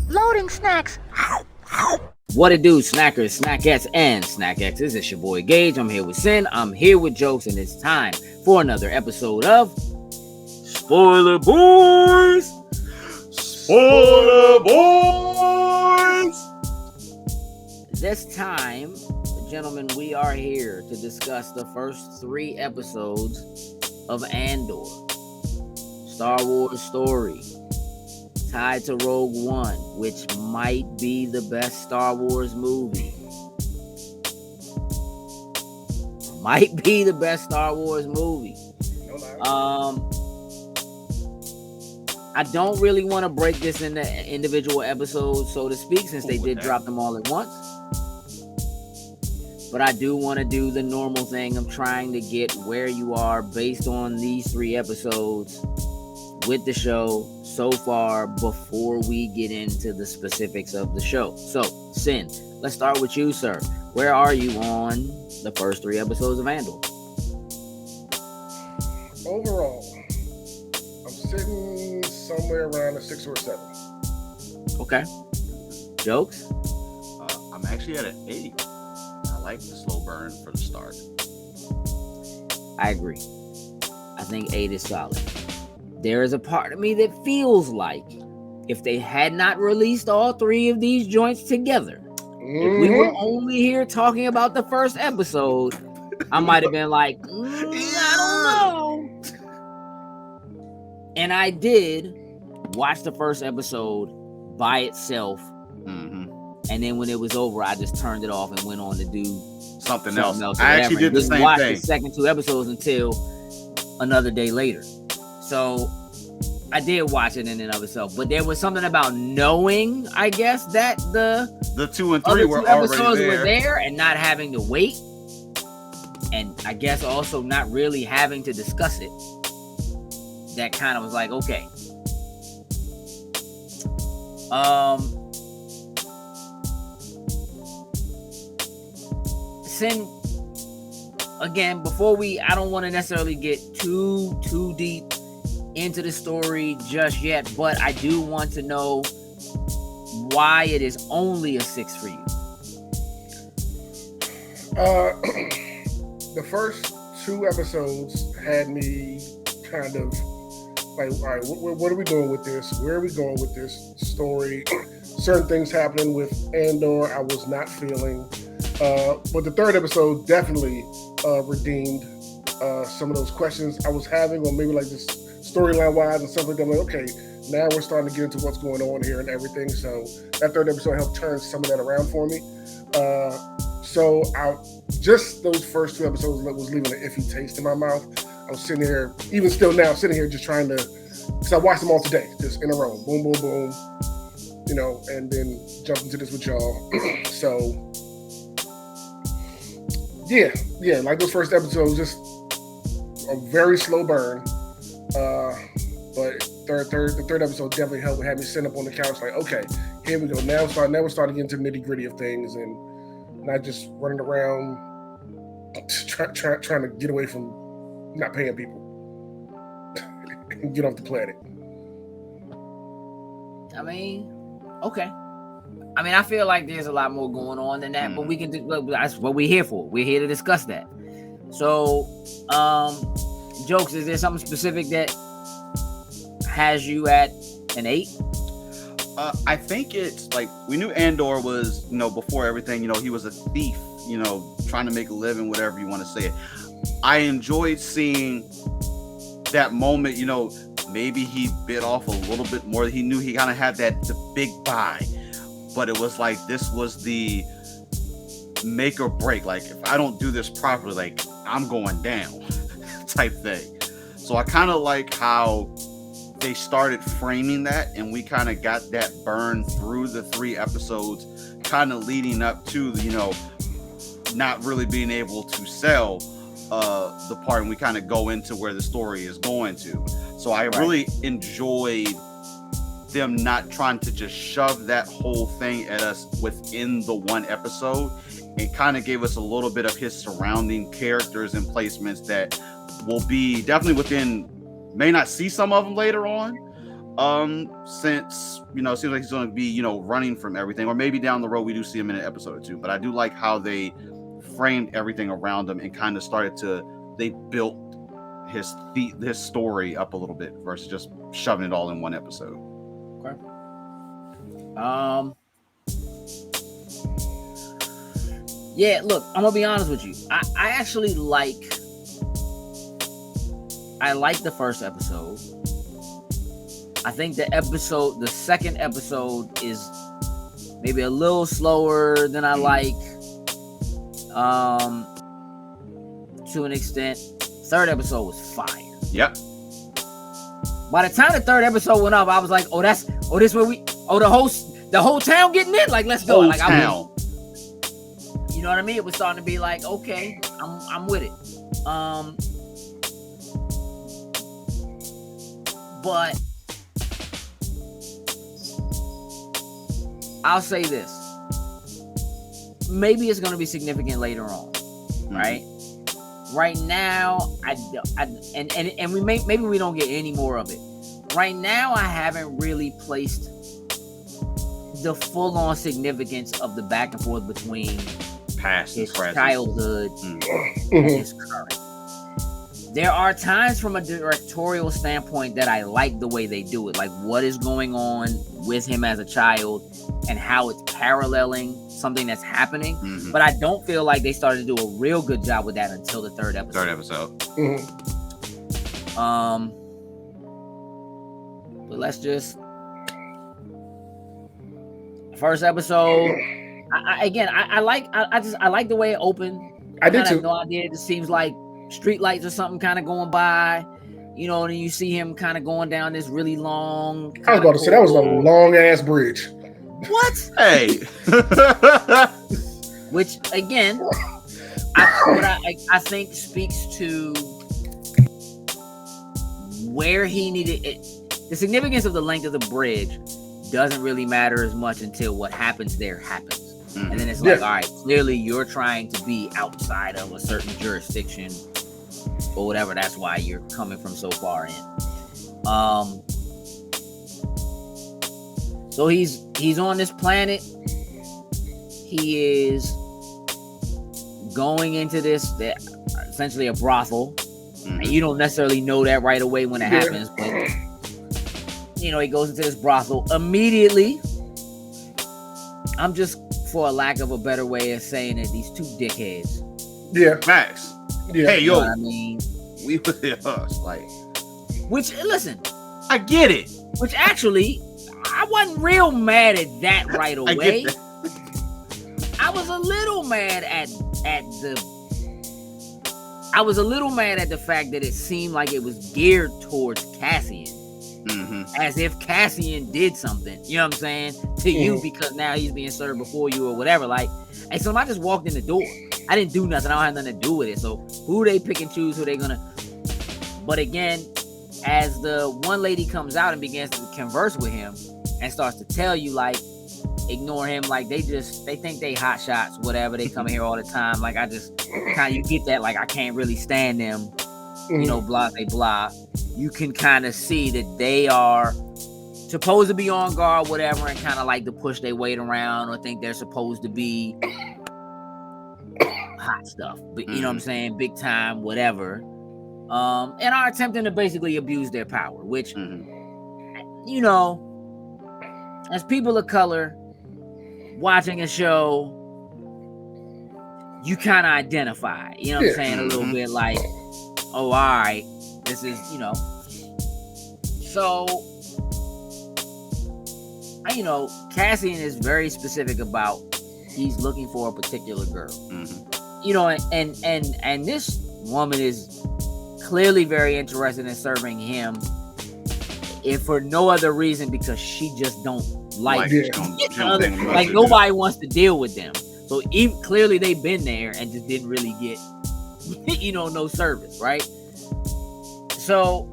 Loading snacks. What it do, snackers, snackettes, and snackexes? It's your boy Gage. I'm here with Sin. I'm here with Jokes, and it's time for another episode of Spoiler Boys. Spoiler Boys. This time, gentlemen, we are here to discuss the first 3 episodes of Andor, Star Wars story, tied to Rogue One, which might be the best Star Wars movie. Might be the best Star Wars movie. I don't really want to break this into individual episodes, so to speak, since they did drop them all at once. But I do want to do the normal thing of trying to get where you are based on these 3 episodes with the show so far before we get into the specifics of the show. So, Sin, let's start with you, sir. Where are you on the first 3 episodes of Andor? Overall, I'm sitting somewhere around a 6 or a 7. Okay. Jokes? I'm actually at an 8. I like the slow burn for the start. I agree. I think 8 is solid. There is a part of me that feels like if they had not released all 3 of these joints together, if we were only here talking about the first episode, I might have been like, I don't know. And I did watch the first episode by itself. And then when it was over, I just turned it off and went on to do something else. I actually did the same watch thing. The second 2 episodes until another day later. So I did watch it in and of itself, but there was something about knowing, I guess, that the 2 and 3 were already there and not having to wait, and I guess also not really having to discuss it. That kind of was like, okay. Sin, again, before I don't want to necessarily get too deep into the story just yet, but I do want to know why it is only a 6 for you. The first 2 episodes had me kind of like, all right, what are we doing with this? Where are we going with this story? Certain things happening with Andor I was not feeling. But the 3rd episode definitely redeemed some of those questions I was having, or maybe like just storyline wise and stuff like that. I'm like, okay, now we're starting to get into what's going on here and everything. So that 3rd episode helped turn some of that around for me. So just those first 2 episodes was leaving an iffy taste in my mouth. I was sitting here, even still now, sitting here just trying to, because I watched them all today, just in a row, boom, boom, boom, and then jump into this with y'all. So. Yeah, like those first episodes, just a very slow burn. But the third episode definitely had me sitting up on the couch like, okay, here we go. Now we're starting to get into nitty gritty of things and not just running around trying to get away from not paying people and get off the planet. I mean, okay. I mean, I feel like there's a lot more going on than that, but we can do. That's what we're here for. We're here to discuss that. So, Jokes, is there something specific that has you at an 8? I think it's like we knew Andor was, before everything, he was a thief, trying to make a living, whatever you want to say it. I enjoyed seeing that moment, maybe he bit off a little bit more. He knew he kind of had the big buy. But it was like, this was the make or break. Like, if I don't do this properly, like, I'm going down type thing. So I kind of like how they started framing that, and we kind of got that burn through the 3 episodes, kind of leading up to, not really being able to sell the part, and we kind of go into where the story is going to. So I really enjoyed them not trying to just shove that whole thing at us within the 1 episode, and kind of gave us a little bit of his surrounding characters and placements that will be definitely within, may not see some of them later on, Since it seems like he's going to be running from everything, or maybe down the road we do see him in an episode or two. But I do like how they framed everything around him and kind of they built his story up a little bit versus just shoving it all in one episode. Okay. Yeah, look, I'm gonna be honest with you. I actually like the first episode. I think the second episode is maybe a little slower than I like. To an extent. Third episode was fire. Yep. By the time the third episode went up, I was like, this where the whole town getting in? Like, let's go. Like, town. You know what I mean? It was starting to be like, okay, I'm with it. But I'll say this. Maybe it's going to be significant later on, right? Right now, maybe we don't get any more of it. Right now, I haven't really placed the full-on significance of the back and forth between his childhood and his current. There are times from a directorial standpoint that I like the way they do it, like what is going on with him as a child and how it's paralleling something that's happening. But I don't feel like they started to do a real good job with that until the third episode. But let's just first episode. I like the way it opened. I did too. I have no idea. It just seems like street lights or something kind of going by, and then you see him kind of going down this really long. I was about to say that was a long ass bridge. What? Hey. Which again, I think speaks to where he needed it. The significance of the length of the bridge doesn't really matter as much until what happens there happens. And then it's like, all right, clearly you're trying to be outside of a certain jurisdiction or whatever. That's why you're coming from so far in. So he's on this planet. He is going into this essentially a brothel. And you don't necessarily know that right away when it happens, but he goes into this brothel immediately. I'm just, for a lack of a better way of saying it, these two dickheads. Yeah, facts. Yeah, hey, yo, you know what I mean, we with us, like. Which, listen, I get it. Which actually, I wasn't real mad at that right away. I was a little mad at the fact that it seemed like it was geared towards Cassian. As if Cassian did something, you know what I'm saying, to you, because now he's being served before you or whatever. Like, and so I just walked in the door. I didn't do nothing. I don't have nothing to do with it. So who they pick and choose, who they gonna. But again, as the one lady comes out and begins to converse with him and starts to tell you, like, ignore him, like they think they hot shots, whatever. They come here all the time. Like, I just kind of, you get that, like, I can't really stand them, blah, blah, blah. You can kind of see that they are supposed to be on guard, whatever, and kind of like to push their weight around or think they're supposed to be hot stuff. But you know what I'm saying? Big time, whatever. And are attempting to basically abuse their power, which, as people of color watching a show, you kind of identify, you know what I'm saying? A little bit like, oh, all right. This is, so, Cassian is very specific about he's looking for a particular girl, and this woman is clearly very interested in serving him, if for no other reason because she just don't like like nobody wants to deal with them. So clearly they've been there and just didn't really get, no service, right? So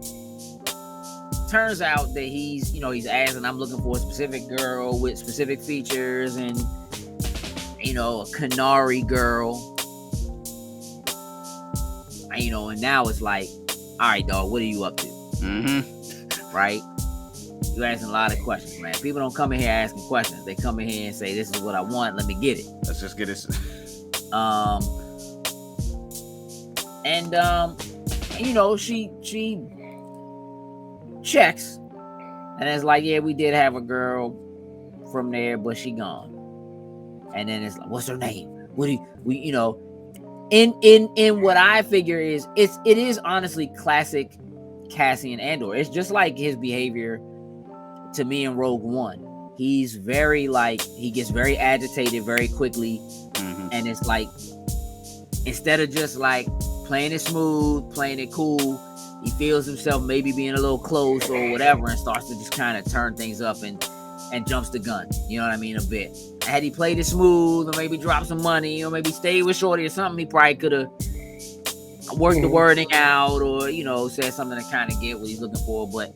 turns out that he's asking, I'm looking for a specific girl with specific features and, a Canary girl. And now it's like, all right, dog, what are you up to? Right? You're asking a lot of questions, man. People don't come in here asking questions. They come in here and say, "This is what I want. Let me get it." Let's just get it. You know, she checks, and it's like, yeah, we did have a girl from there, but she gone. And then it's like, what's her name? What do we, you know? In what I figure is it is honestly classic Cassian Andor. It's just like his behavior to me in Rogue One. He's very he gets very agitated very quickly, and it's like instead of just like playing it smooth, playing it cool, he feels himself maybe being a little close or whatever, and starts to just kind of turn things up and jumps the gun. You know what I mean? A bit. Had he played it smooth, or maybe dropped some money, or maybe stayed with Shorty or something, he probably could have worked the wording out, or you know, said something to kind of get what he's looking for. But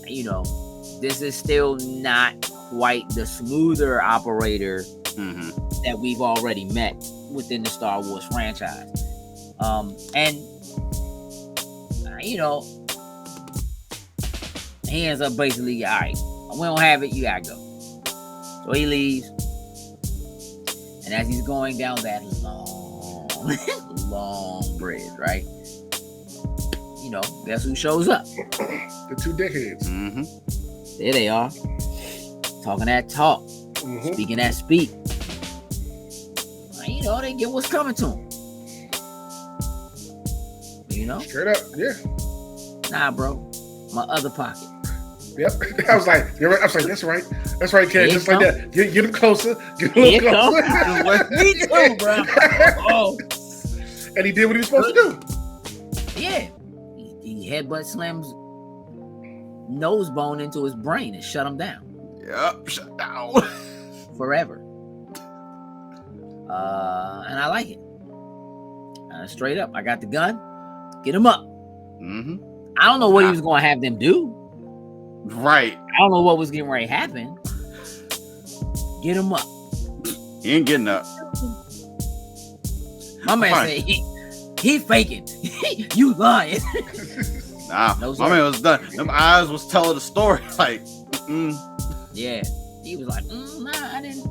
you know, this is still not quite the smoother operator that we've already met within the Star Wars franchise. And you know, he ends up basically, all right, we don't have it, you gotta go. So he leaves, and as he's going down that long bridge, right? You know, guess who shows up? The two dickheads. There they are, talking that talk, speaking that speak. You know, they get what's coming to them. You know, straight up, yeah. Nah, bro, my other pocket. Yep. I was like, you're right. I was like, that's right, Ken. Just like that. Get him closer. Get a little closer. Me too, bro. Oh. And he did what he was supposed to do. Yeah. He headbutt Slim's nose bone into his brain and shut him down. Yep, shut down. Forever. And I like it. Straight up, I got the gun. Get him up. I don't know what he was going to have them do. Right. I don't know what was getting ready to happen. Get him up. He ain't getting up. My man said he faking. You lying. Nah, no, my man was done. Them eyes was telling the story. Like, yeah. He was like, nah, I didn't.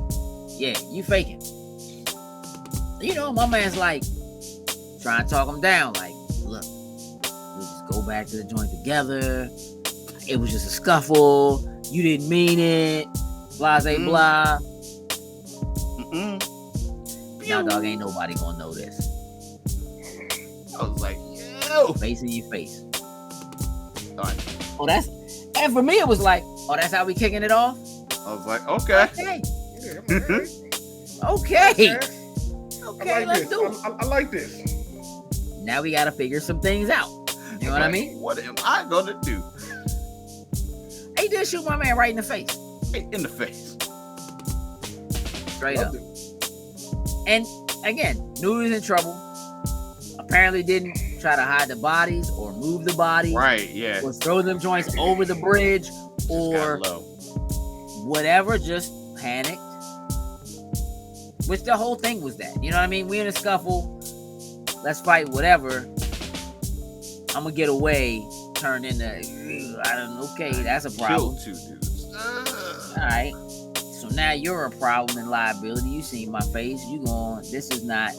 Yeah, you faking. You know, my man's like trying to talk him down. Like, look, we just go back to the joint together. It was just a scuffle. You didn't mean it. Blase blah. Now, dog, ain't nobody gonna know this. I was like, yo. Face in your face. Done. Oh, and for me, it was like, oh, that's how we kicking it off? I was like, okay. Okay. Okay, let's do it. I like this. Now we gotta figure some things out. You know what I mean? What am I gonna do? He did shoot my man right in the face. In the face. Straight up. And again, knew he was in trouble. Apparently didn't try to hide the bodies or move the bodies. Right, yeah. Or throw them joints over the bridge or whatever, just panicked. Which the whole thing was that. You know what I mean? We in a scuffle. Let's fight whatever. I'm gonna get away. Turned into, I don't know. Okay, that's a problem. Kill 2 dudes. All right. So now you're a problem and liability. You see my face. You going, this is not,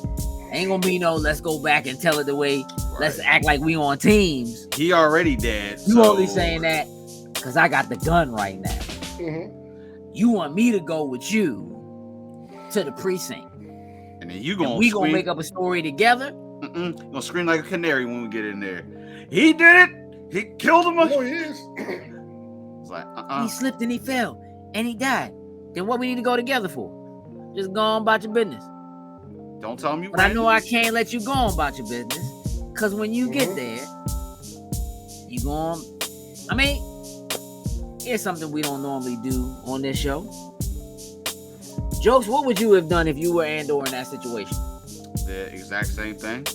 ain't gonna be no, let's go back and tell it the way, let's act like we on teams. He already dead. You only saying that because I got the gun right now. You want me to go with you to the precinct. And then you gonna we gonna make up a story together. Gonna scream like a canary when we get in there. He did it. He killed him. Oh, he is. It's like, He slipped and he fell and he died. Then what we need to go together for? Just go on about your business. Don't tell me. But I know I can't let you go on about your business, because when you get there, you going. I mean, here's something we don't normally do on this show. Jokes, what would you have done if you were Andor in that situation? The exact same thing.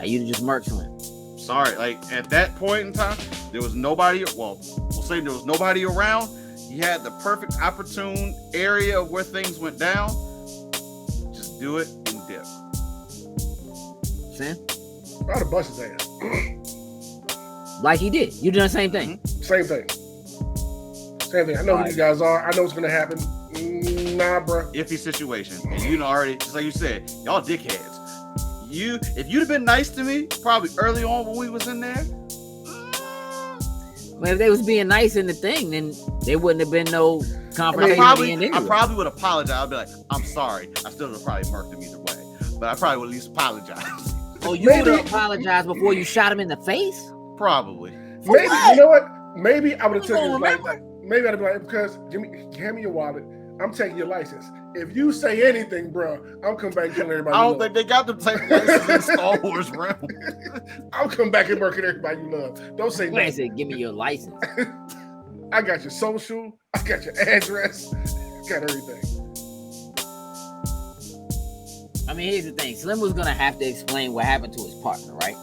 You'd have just murked him. Sorry, like at that point in time, there was nobody. Well, we'll say there was nobody around. He had the perfect opportune area of where things went down. Just do it and dip. Sam? I'd have busted his ass. Like he did. You done the same thing. Same thing. Same thing. I know who you guys are. I know what's gonna happen. Nah, bro. Iffy situation, and you know already, just like you said, y'all dickheads. If you'd have been nice to me, probably early on when we was in there. Well, if they was being nice in the thing, then there wouldn't have been no confrontation. I probably would apologize. I'd be like, I'm sorry. I still would have probably murked him either way, but I probably would at least apologize. Oh, you would have apologized before you shot him in the face? Probably. Maybe you know what? Maybe I would have taken it like. Maybe I'd be like, because hand me your wallet. I'm taking your license. If you say anything, bro, I'm coming back and killing everybody. I don't think they got them type of licenses in Star Wars realm. I'll come back and murking everybody you love. Don't say nothing. I said, give me your license. I got your social. I got your address. Got everything. I mean, here's the thing. Slim was going to have to explain what happened to his partner, right?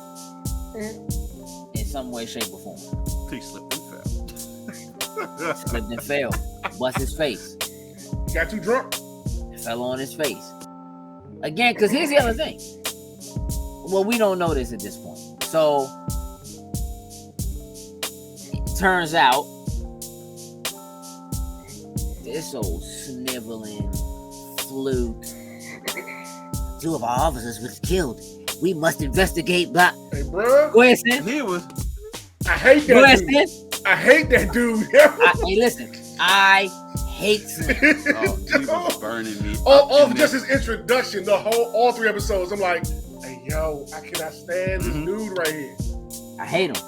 Mm-hmm. In some way, shape, or form. He slipped and fell. Slipped and fell. Bust his face. He got too drunk. Fell on his face. Again, because here's the other thing. Well, we don't know this at this point. So, it turns out, this old sniveling flute, 2 of our officers was killed. We must investigate. Blah. Hey, bro. Go ahead, Sin. I hate that. Go ahead, dude. Sin. I hate that dude. Hey, listen. I hate Slim. Oh, he was burning me. All just his introduction, all 3 episodes. I'm like, hey, yo, I cannot stand this dude right here. I hate him.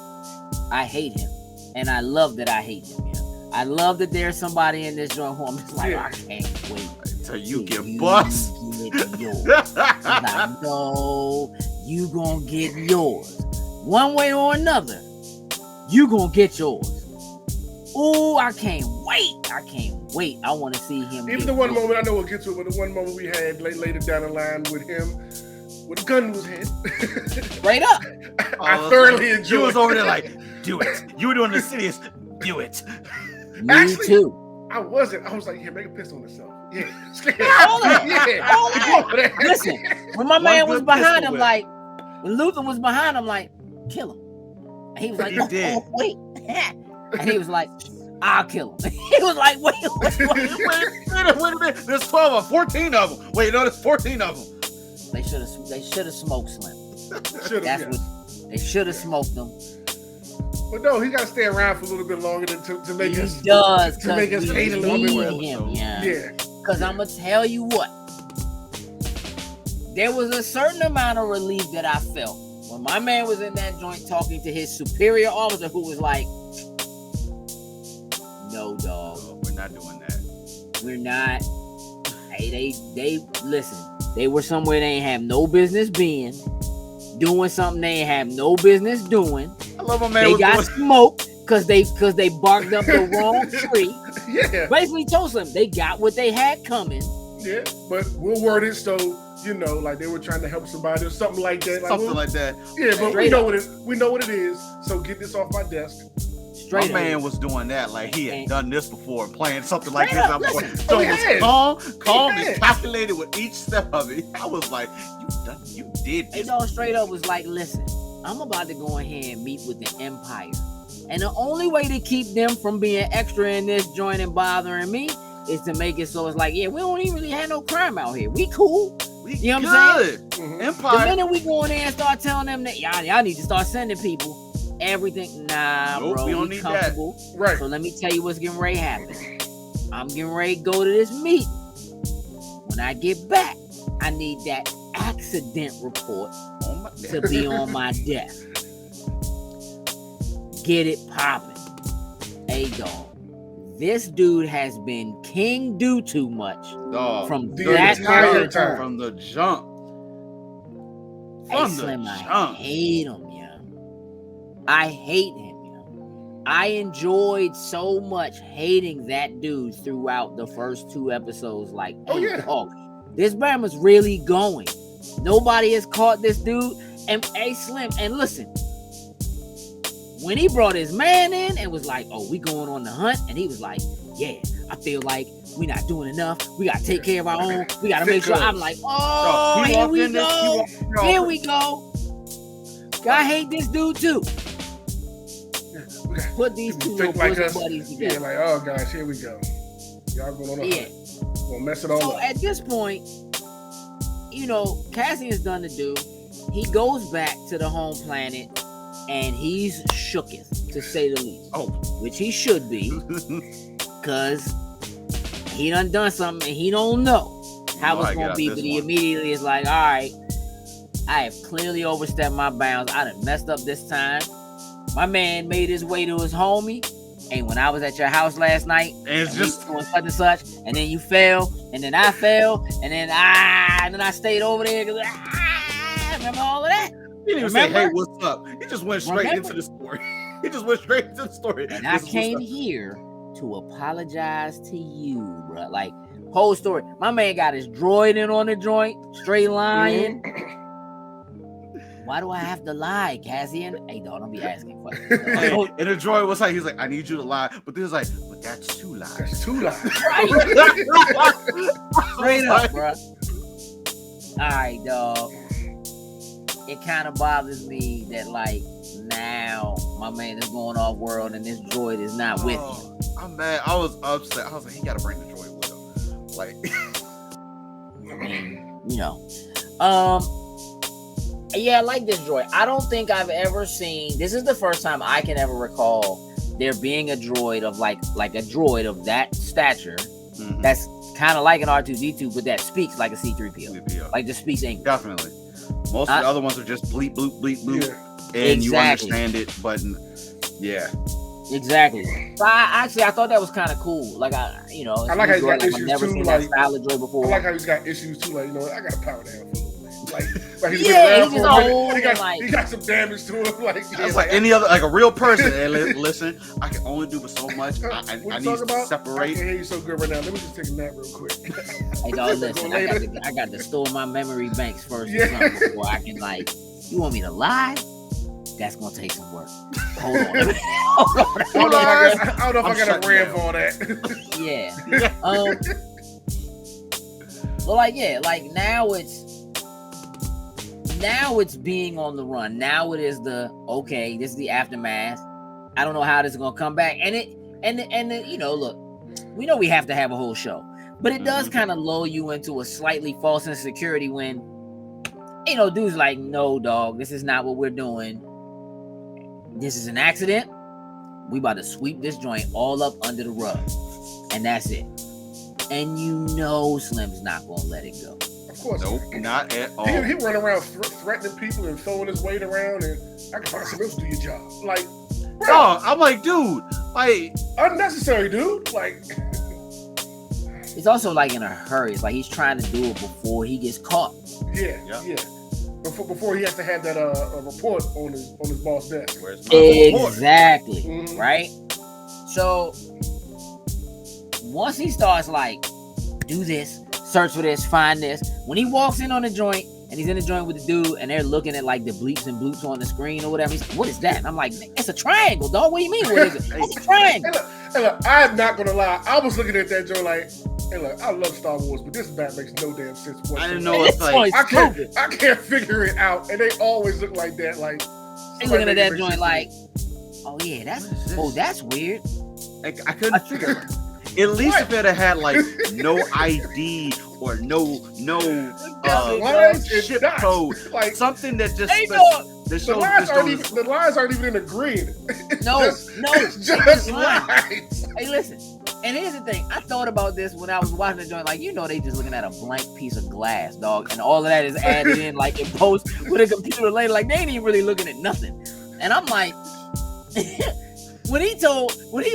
I hate him. And I love that I hate him. Yeah. I love that there's somebody in this joint who I'm just like, I can't wait till you get bust. Get yours. I know you gonna get yours. One way or another, you gonna get yours. Ooh, I can't wait. I can't wait. I want to see him. Even the one moment, I know we'll get to it, but the one moment we had later down the line with him, with a gun in his head. Straight up. I thoroughly enjoyed it. You was over there like, do it. You were doing the silliest, do it. Me actually, too. I wasn't. I was like, yeah, make a piss on himself. Yeah. All that. Listen, when my man was behind him, like, when Luther was behind him, like, kill him. And he was like, oh, wait. And he was like, I'll kill him. He was like, wait a minute. There's 12 or 14 of them. Wait, no, there's 14 of them. They should have smoked Slim. They should have smoked them. But no, he got to stay around for a little bit longer to make us. He does to make us hate a little bit more. Yeah. Because I'm gonna tell you what. There was a certain amount of relief that I felt when my man was in that joint talking to his superior officer, who was like, "No, dog, we're not doing that. We're not." Hey, they listen. They were somewhere they ain't have no business being, doing something they ain't have no business doing. I love my man. They got smoked because they barked up the wrong tree. Yeah. Basically told them they got what they had coming. Yeah, but we'll word it so like they were trying to help somebody or something like that. Something like that. Yeah, but we know what it is. So get this off my desk. My man was doing that like he had done this before, playing something like this. So he was calm and calculated with each step of it. I was like, you did this. They straight up was like, listen, I'm about to go in here and meet with the Empire. And the only way to keep them from being extra in this joint and bothering me is to make it so it's like, yeah, we don't even really have no crime out here. We cool. You know what I'm saying? Mm-hmm. Empire. The minute we go in there and start telling them that y'all need to start sending people everything, bro, we don't need comfortable. That. Right. So let me tell you what's getting ready to happen. I'm getting ready to go to this meeting. When I get back, I need that accident report to be on my desk. Get it popping. Hey, dog. This dude has been King Do Too Much from that entire time. From the jump. Hey, Slim, I hate him, yo. I hate him, yo. I enjoyed so much hating that dude throughout the first 2 episodes. Like, dog, this man was really going. Nobody has caught this dude. And hey, Slim, and listen. When he brought his man in and was like, oh, we going on the hunt. And he was like, yeah, I feel like we not doing enough. We got to take care of our own. We got to make sure. I'm like, oh, here we go. Here we go. I hate this dude too. put these two little Think like bosom us. buddies Yeah, together. like, oh gosh, here we go. Y'all going on a Yeah. hunt. Gonna mess it all So up. at this point, Cassian's done the do. He goes back to the home planet, and he's shooketh, to say the least. Oh, Which he should be, because he done something, and he don't know how it's gonna be. But he immediately is like, all right, I have clearly overstepped my bounds. I done messed up this time. My man made his way to his homie. And when I was at your house last night, and it's just doing such and such, and then you fell, and then I fell, and then I stayed over there. Remember all of that? he didn't even say, "Hey, what's up?" He just went straight into the story. He just went straight into the story. And I came here to apologize to you, bro. Like, whole story. My man got his droid in on the joint, straight lying. Why do I have to lie, Cassian? Hey, dog, don't be asking questions. Hey, and the droid was like, he's like, I need you to lie. But then he's like, but that's 2 lies. That's 2 lies. Right. Straight up, bro. All right, dog. It kind of bothers me that, like, now my man is going off world and this droid is not with him. I'm mad. I was upset. I was like, he got to bring the droid with him. Like, I mean, yeah, I like this droid. I don't think I've ever seen. This is the first time I can ever recall there being a droid of like a droid of that stature. Mm-hmm. That's kind of like an R2D2, but that speaks like a C-3PO. Like just speaks English. Definitely. Most of the other ones are just bleep, bloop, bleep, bloop, and you understand it. But yeah, exactly. So I thought that was kind of cool. Like I like how you got issues I've never too. seen Like that style of droid before. I like how he's got issues too. Like I got to power down for a little bit. Like he's he's been just around for a minute. old. He got some damage to him. Like it's like any other, like a real person. And listen, I can only do so much. I need to separate. I can hear you so good right now. Let me just take a nap real quick. Hey, dog, listen. I got to store my memory banks first or something before I can you want me to lie? That's gonna take some work. Hold on. I don't know if I got a ramp on that. Yeah. Well, now it's being on the run. Now it is this is the aftermath. I don't know how this is gonna come back. Look, we know we have to have a whole show, but it does kind of lull you into a slightly false insecurity when dude's like, no, dog, this is not what we're doing. This is an accident. We about to sweep this joint all up under the rug. And that's it. And Slim's not going to let it go. Of course. Nope, not at all. He run around threatening people and throwing his weight around, and I can find something else to do your job. Like, bro, oh, I'm like, dude, like, unnecessary, dude. Like, it's also like in a hurry. It's like he's trying to do it before he gets caught. Yeah. Before he has to have that a report on his boss desk. Exactly. Mm-hmm. Right. So once he starts like, do this, search for this, find this. When he walks in on the joint and he's in the joint with the dude and they're looking at like the bleeps and bloops on the screen or whatever, he's like, what is that? And I'm like, it's a triangle, dog. What do you mean? What is it? It's a triangle. Hey, look, I'm not gonna lie. I was looking at that joint like, hey, look, I love Star Wars, but this map makes no damn sense whatsoever. I didn't know it's like I can't figure it out, and they always look like that. Like they looking at that joint like, oh yeah, that's weird. I couldn't figure it. At least if it had like no ID or no ship code, like something that just the lines aren't even in the green. It's just lines. Hey, listen. And here's the thing. I thought about this when I was watching the joint. Like, they just looking at a blank piece of glass, dog. And all of that is added in, like, in post with a computer later. Like, they ain't even really looking at nothing. And I'm like, when he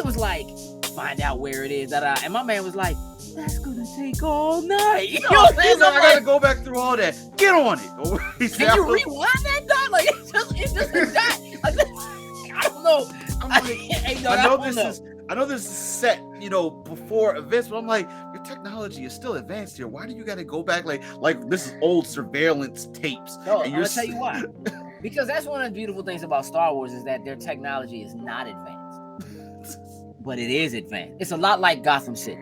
was like, find out where it is, and my man was like, that's gonna take all night. You know what I'm saying? I gotta go back through all that. Get on it. Can you rewind that, dog? Like, it's just a dot. I don't know. I know this is set, before events, but I'm like, your technology is still advanced here. Why do you got to go back like this is old surveillance tapes? No, I'm gonna tell you why. Because that's one of the beautiful things about Star Wars is that their technology is not advanced, but it is advanced. It's a lot like Gotham City,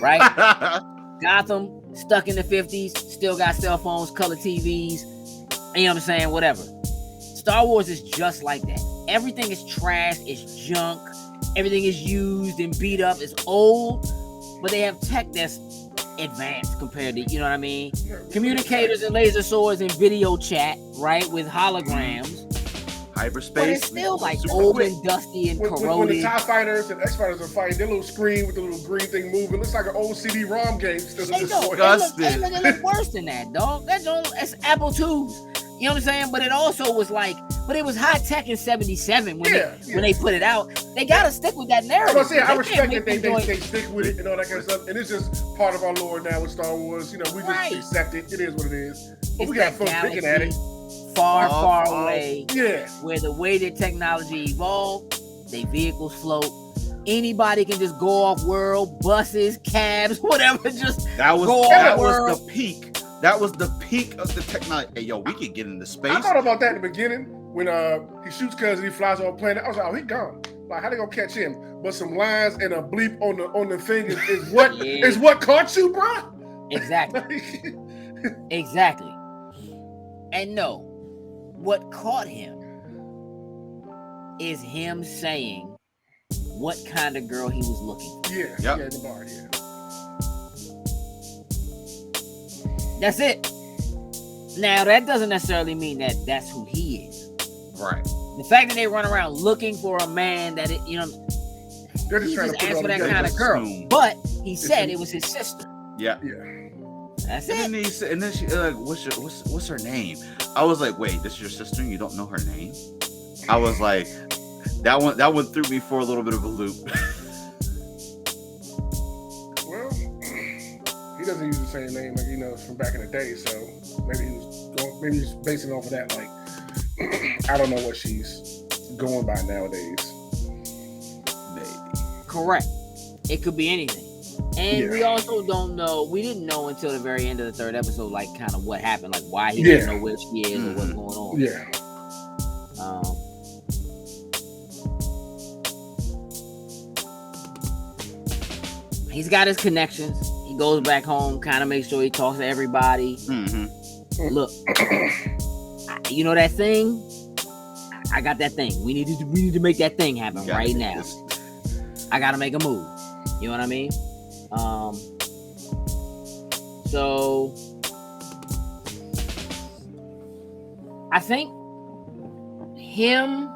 right? Gotham stuck in the 50s, still got cell phones, color TVs, you know what I'm saying? Whatever. Star Wars is just like that. everything is trash, it's junk, everything is used and beat up, it's old, but they have tech that's advanced compared to, you know what I mean? Communicators and laser swords and video chat, right, with holograms. Hyperspace. But it's still like old and dusty and corroded. When the TIE fighters and X fighters are fighting, their little screen with the little green thing moving, it looks like an old CD-ROM game. It look worse than that, dog. That's Apple IIs. You know what I'm saying? But it also was like, but it was high tech in '77 when they put it out. They gotta stick with that narrative. I respect that they stick with it and all that kind of stuff. And it's just part of our lore now with Star Wars. You know, we just accept it. It is what it is. But we got folks picking at it. Far away. Yeah. Where the way that technology evolved, they vehicles float. Anybody can just go off world, buses, cabs, whatever. That was the peak. That was the peak of the technology. Hey, yo, we could get into space. I thought about that in the beginning when he shoots cuz he flies on a planet. I was like, oh, he gone. Like, how they gonna catch him? But some lines and a bleep on the thing is what is what caught you, bro? Exactly. Exactly. And no, what caught him is him saying what kind of girl he was looking for. Yeah, in the bar, That's it. Now, that doesn't necessarily mean that that's who he is. Right. The fact that they run around looking for a man that, they're just trying to asked for that kind of girl. But he said it was his sister. Yeah. That's it. And then she like, what's her name? I was like, wait, this is your sister and you don't know her name? I was like, that one threw me for a little bit of a loop. Well, he doesn't use the same name like from back in the day, so maybe he's basing off of that. Like, I don't know what she's going by nowadays. Maybe. Correct. It could be anything. And we also don't know. We didn't know until the very end of the third episode, like kind of what happened, like why he didn't know where she is or what's going on. Yeah. He's got his connections. He goes back home, kind of makes sure he talks to everybody. Mm-hmm. Look, you know that thing? I got that thing. We need to make that thing happen right now. I gotta make a move. You know what I mean? So I think him.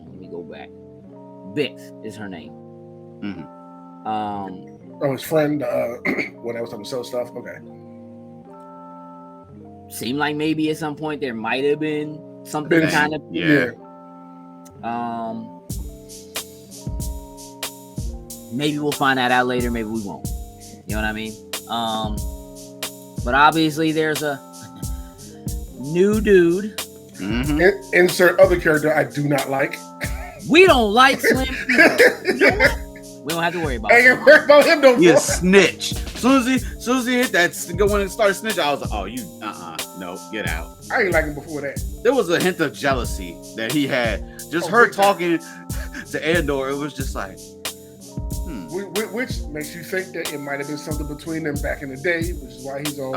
Let me go back. Bix is her name. Mm-hmm. His friend. When I was talking to sell stuff. Okay. Seemed like maybe at some point there might have been something kind of. Yeah. Maybe we'll find that out later. Maybe we won't. You know what I mean? But obviously there's a new dude. Mm-hmm. Insert other character I do not like. We don't like Slim. You know what? We don't have to worry about him. I ain't worried about him no more. He a snitch. Soon as he hit that, go in and start snitching, I was like, oh, you, no, get out. I ain't like him before that. There was a hint of jealousy that he had. Just her talking to Andor, it was just like, Which makes you think that it might have been something between them back in the day, which is why he's all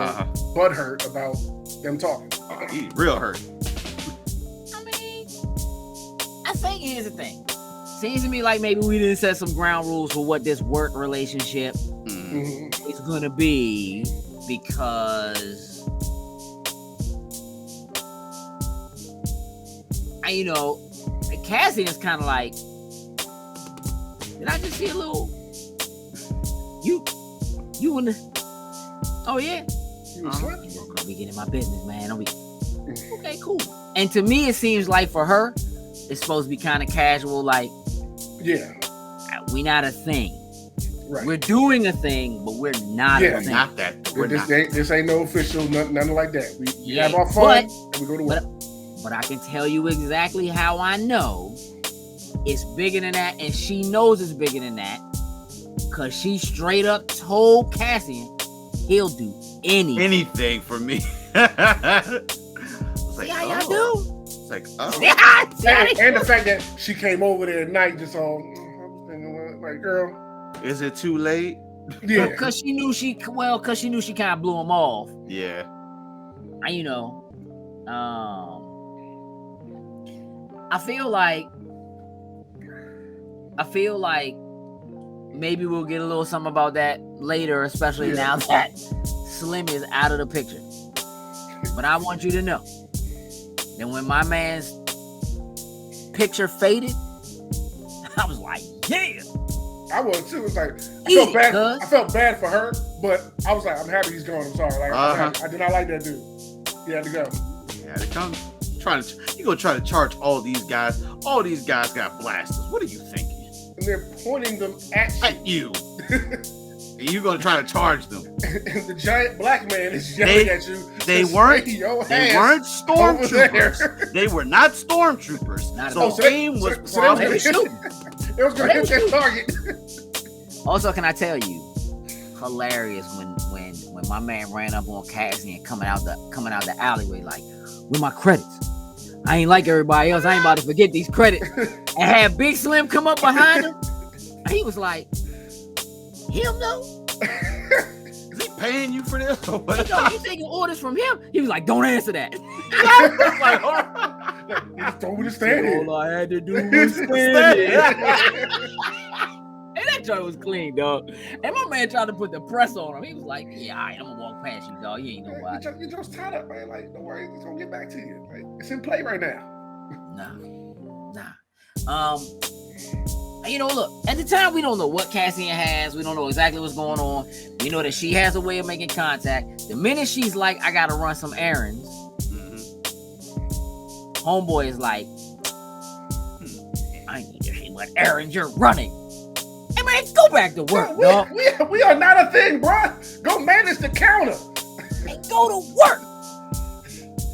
butthurt about them talking. He's real hurt. I mean, I think here's the thing. Seems to me like maybe we didn't set some ground rules for what this work relationship is gonna be, because Cassian is kind of like, did I just see a little you in the don't be getting in my business, man. Don't be okay, cool. And to me it seems like for her it's supposed to be kind of casual, like we not a thing. Right. We're doing a thing, but we're not a thing. Not that. This ain't no official, nothing like that. We have our fun and we go to work. But I can tell you exactly how I know it's bigger than that, and she knows it's bigger than that, because she straight up told Cassian he'll do anything for me. See how y'all do? It's like, and the fact that she came over there at night just all like, girl, is it too late? Yeah, because she knew she kind of blew him off. Yeah, I feel like maybe we'll get a little something about that later, especially now that Slim is out of the picture. But I want you to know that when my man's picture faded, I was like, yeah. I was too. It's like I felt bad for her, but I was like, I'm happy he's gone. I'm sorry. Like I did not like that dude. He had to go. He had to come. You gonna try to charge all these guys? All these guys got blasters. What are you thinking? And they're pointing them at you. And you gonna try to charge them? And the giant black man is yelling at you. They weren't stormtroopers. They were not stormtroopers. Not at so all. aim was probably It was gonna hit that target. Also, can I tell you, hilarious when my man ran up on Cassian coming out the alleyway like, with my credits. I ain't like everybody else. I ain't about to forget these credits. And had Big Slim come up behind him. He was like, him though? Is he paying you for this? Or what? You taking orders from him? He was like, don't answer that. He just told me to stand here. All I had to do was stand here. And that joint was clean, dog. And my man tried to put the press on him. He was like, yeah, all right, I'm gonna walk past you, dog. You ain't nobody. You just tied up, man. Like, don't worry, it's gonna get back to you. Like, it's in play right now. Nah. You know, look, at the time we don't know what Cassian has. We don't know exactly what's going on. We know that she has a way of making contact. The minute she's like, I gotta run some errands, homeboy is like, I need to see what errands you're running. Hey man, go back to work, dog. We are not a thing, bro. Go manage the counter. Hey, go to work.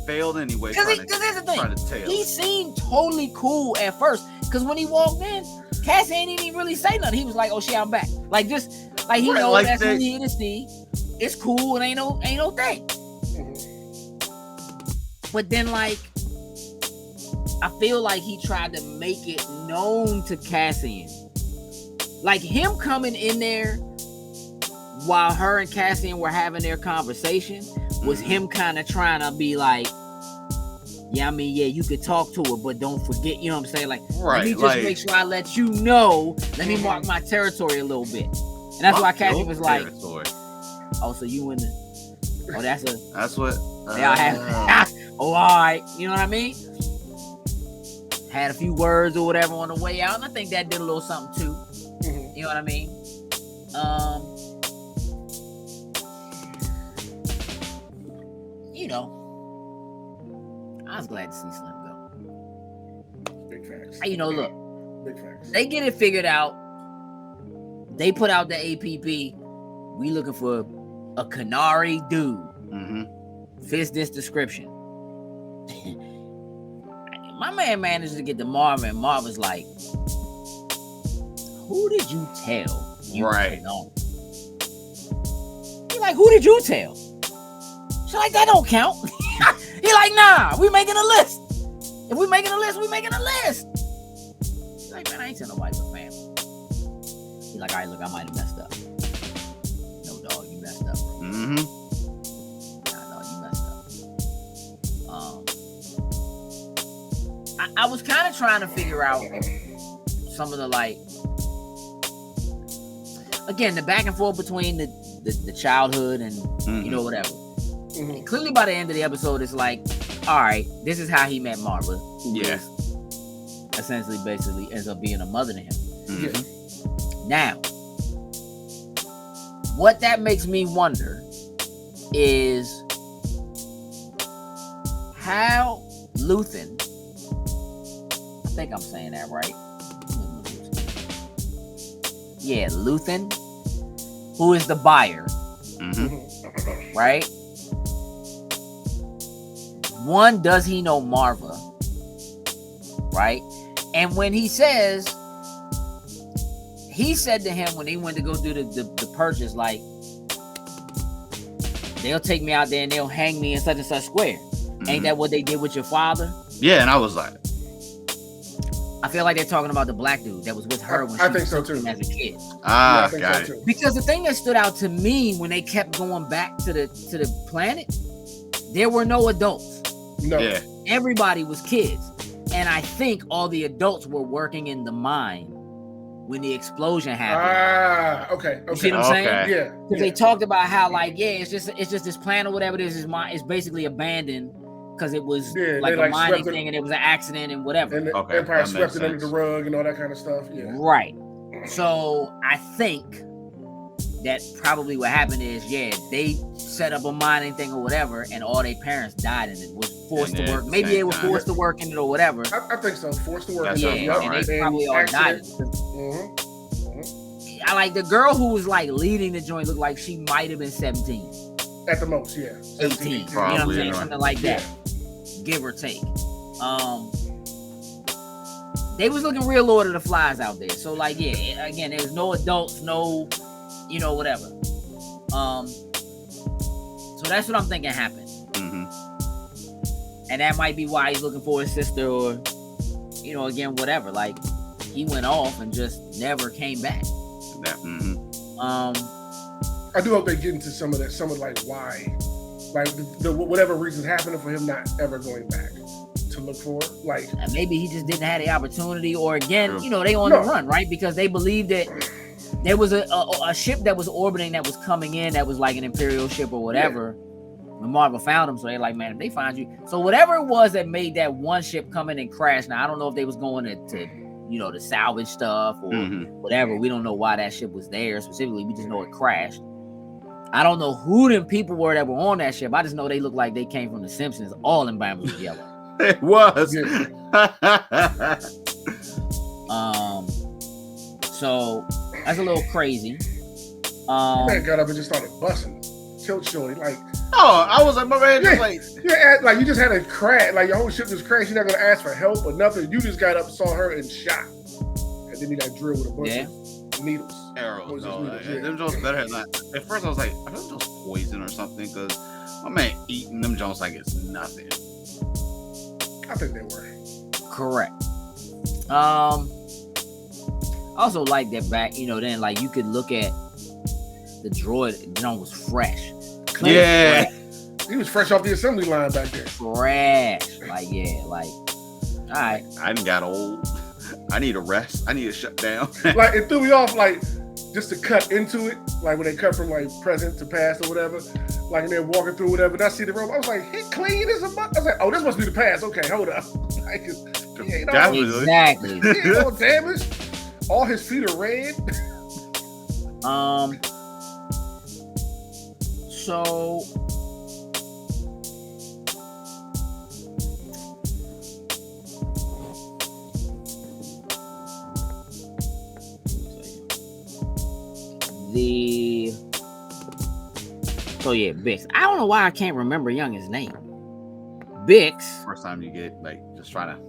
Failed anyway. Because here's the thing. He seemed totally cool at first. Because when he walked in, Cass ain't even really say nothing. He was like, "Oh shit, I'm back." Like just like he knows that's who he is to see. It's cool. It ain't no thing. But then like, I feel like he tried to make it known to Cassian. Like him coming in there while her and Cassian were having their conversation was him kind of trying to be like, yeah, I mean, yeah, you could talk to her, but don't forget, you know what I'm saying? Like, let me just make sure I let you know. Let me mark my territory a little bit. And that's why Cassian was like, oh, so you in the, oh, that's what, oh, all right. You know what I mean? Had a few words or whatever on the way out. And I think that did a little something too. You know what I mean? You know, I was glad to see Slim go. Big facts. You know, look, big facts. They get it figured out. They put out the APP. We looking for a Canary dude. Fits this description. My man managed to get to Marvin. Marvin's like, who did you tell? Right. He like, who did you tell? She's like, that don't count. He like, nah, we making a list. If we making a list, we making a list. He's like, man, I ain't telling nobody but family. He's like, all right, look, I might have messed up. No, dog, you messed up, bro. Nah, dog, you messed up. I was kind of trying to figure out some of the, like, again, the back and forth between the childhood and, you know, whatever. And clearly by the end of the episode, it's like, all right, this is how he met Marva. Who essentially, basically ends up being a mother to him. Now, what that makes me wonder is how Luthen, I think I'm saying that right. Yeah, Luthen, who is the buyer, right? One, does he know Marva? Right? And when he says, he said to him when he went to go do the purchase, like, they'll take me out there and they'll hang me in such and such square. Ain't that what they did with your father? Yeah, and I was like, I feel like they're talking about the black dude that was with her when I think so too. As a kid. Got it. Because the thing that stood out to me when they kept going back to the planet, there were no adults. No. Yeah. Everybody was kids. And I think all the adults were working in the mine when the explosion happened. Okay. You see what I'm saying? Okay. Yeah. Because they talked about how, like, it's just this plan or whatever it is. It's basically abandoned because it was like a mining thing and it was an accident and whatever. And the Okay, Empire that swept makes it under the sense. rug and all that kind of stuff. Yeah. Right. So I think that probably what happened is, they set up a mining thing or whatever, and all their parents died in it, was forced to work. Maybe they were forced to work in it or whatever. I think so. Forced to work. That in it. sounds And right. they probably all died. I like the girl who was like leading the joint looked like she might have been 17. At the most, yeah. 18. You know what I'm Probably, saying? yeah. Something like that. Give or take. They was looking real Lord of the Flies out there. So like, again, there was no adults, no, whatever. So that's what I'm thinking happened. And that might be why he's looking for his sister, or, again, whatever. Like, he went off and just never came back. I do hope they get into some of like why, like the whatever reasons happening for him not ever going back to look for it. Like, and maybe he just didn't have the opportunity, or again, True. they on the run, right? Because they believed that there was a ship that was orbiting that was coming in that was like an Imperial ship or whatever. When Marvel found them, so they're like, man, if they find you, so whatever it was that made that one ship come in and crash. Now I don't know if they was going to to salvage stuff or whatever. We don't know why that ship was there specifically. We just know it crashed. I don't know who them people were that were on that ship. I just know they looked like they came from The Simpsons. All them bamboo was yellow. It was. So that's a little crazy. man got up and just started busting, tilt shorty. Like, I was like, my man, just like, like you just had a crash. Like your whole ship just crashed. You're not gonna ask for help or nothing. You just got up, saw her, and shot. And then you got drilled with a bunch of needles. arrows. No, needles, them Jones better than that. At first, I was like, are those just poison or something? Because my man eating them Jones like it's nothing. I think they were. Correct. Also like that back, then like you could look at the droid, John was fresh. Clean, Yeah. fresh. He was fresh off the assembly line back there. Fresh. All right. I done got old. I need a rest. I need to shut down. Like, it threw me off, like, just to cut into it, like when they cut from like present to past or whatever, like, and they're walking through whatever, and I see the room, I was like, he clean as a butt. I was like, oh, this must be the past. Okay, hold up. Like, he ain't all, Exactly. he ain't all damaged. All his feet are red. So Bix. I don't know why I can't remember Young's name. Bix. First time you get like just trying to.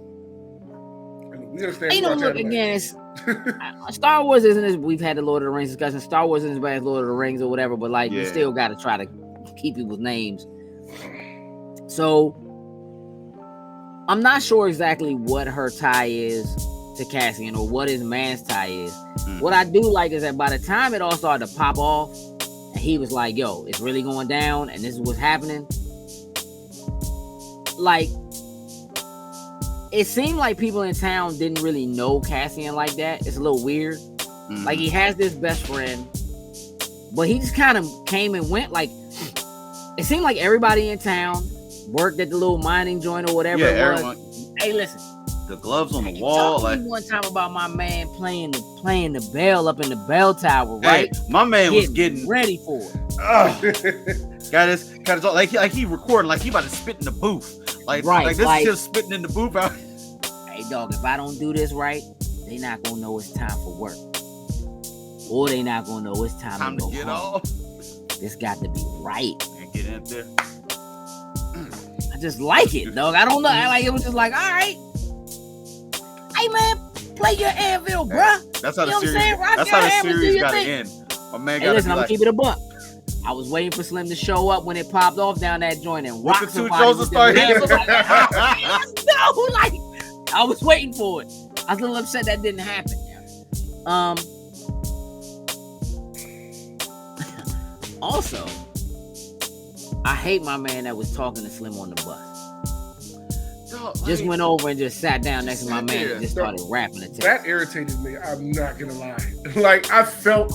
We understand. Look again. It's Star Wars isn't as we've had the Lord of the Rings discussion. Star Wars isn't as bad as Lord of the Rings or whatever, but like you still got to try to keep people's names. So I'm not sure exactly what her tie is to Cassian or what his man's tie is. What I do like is that by the time it all started to pop off, and he was like, "Yo, it's really going down, and this is what's happening." Like, it seemed like people in town didn't really know Cassian like that. It's a little weird. Like, he has this best friend, but he just kind of came and went. Like, it seemed like everybody in town worked at the little mining joint or whatever it was. Everyone, hey, listen. The gloves on the wall. Talk to me one time about my man playing the bell up in the bell tower, right? Hey, my man was getting ready for it. Got his like he recording like he about to spit in the booth. Like this is just spitting in the booth out. Hey dog, if I don't do this right, they not gonna know it's time for work. Or they not gonna know it's time to go get home. off. This got to be right. And get in there. I just like it, dog. I don't know. It was just like, all right. Hey man, play your Anvil, bruh. That's how the series. Rock That's how the hammer, series got to thing. end. My man Hey, got listen, to I'm like, gonna keep it a buck. I was waiting for Slim to show up when it popped off down that joint and rock the two somebody Joes with to them start hands. hitting. I'm like, no, like I was waiting for it. I was a little upset that didn't happen. Also, I hate my man that was talking to Slim on the bus. Dog, just went over and just sat down next to my man and just started rapping the text. That irritated me. I'm not gonna lie. Like I felt,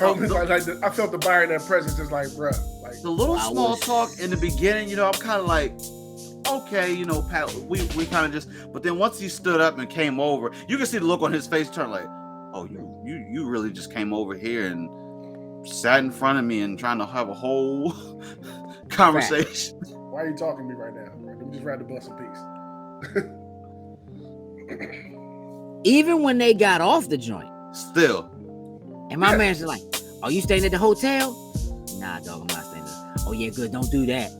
I felt the buyer in that presence, just like, bruh. Like the little small talk in the beginning, I'm kind of like, okay, Pat, we kind of just. But then once he stood up and came over, you can see the look on his face turn like, oh, you really just came over here and sat in front of me and trying to have a whole conversation. Why are you talking to me right now? Let me just ride the bus in peace. Even when they got off the joint, still, and my man's just like, "Oh, you staying at the hotel?" Nah, dog, I'm not staying there. Oh yeah, good. Don't do that.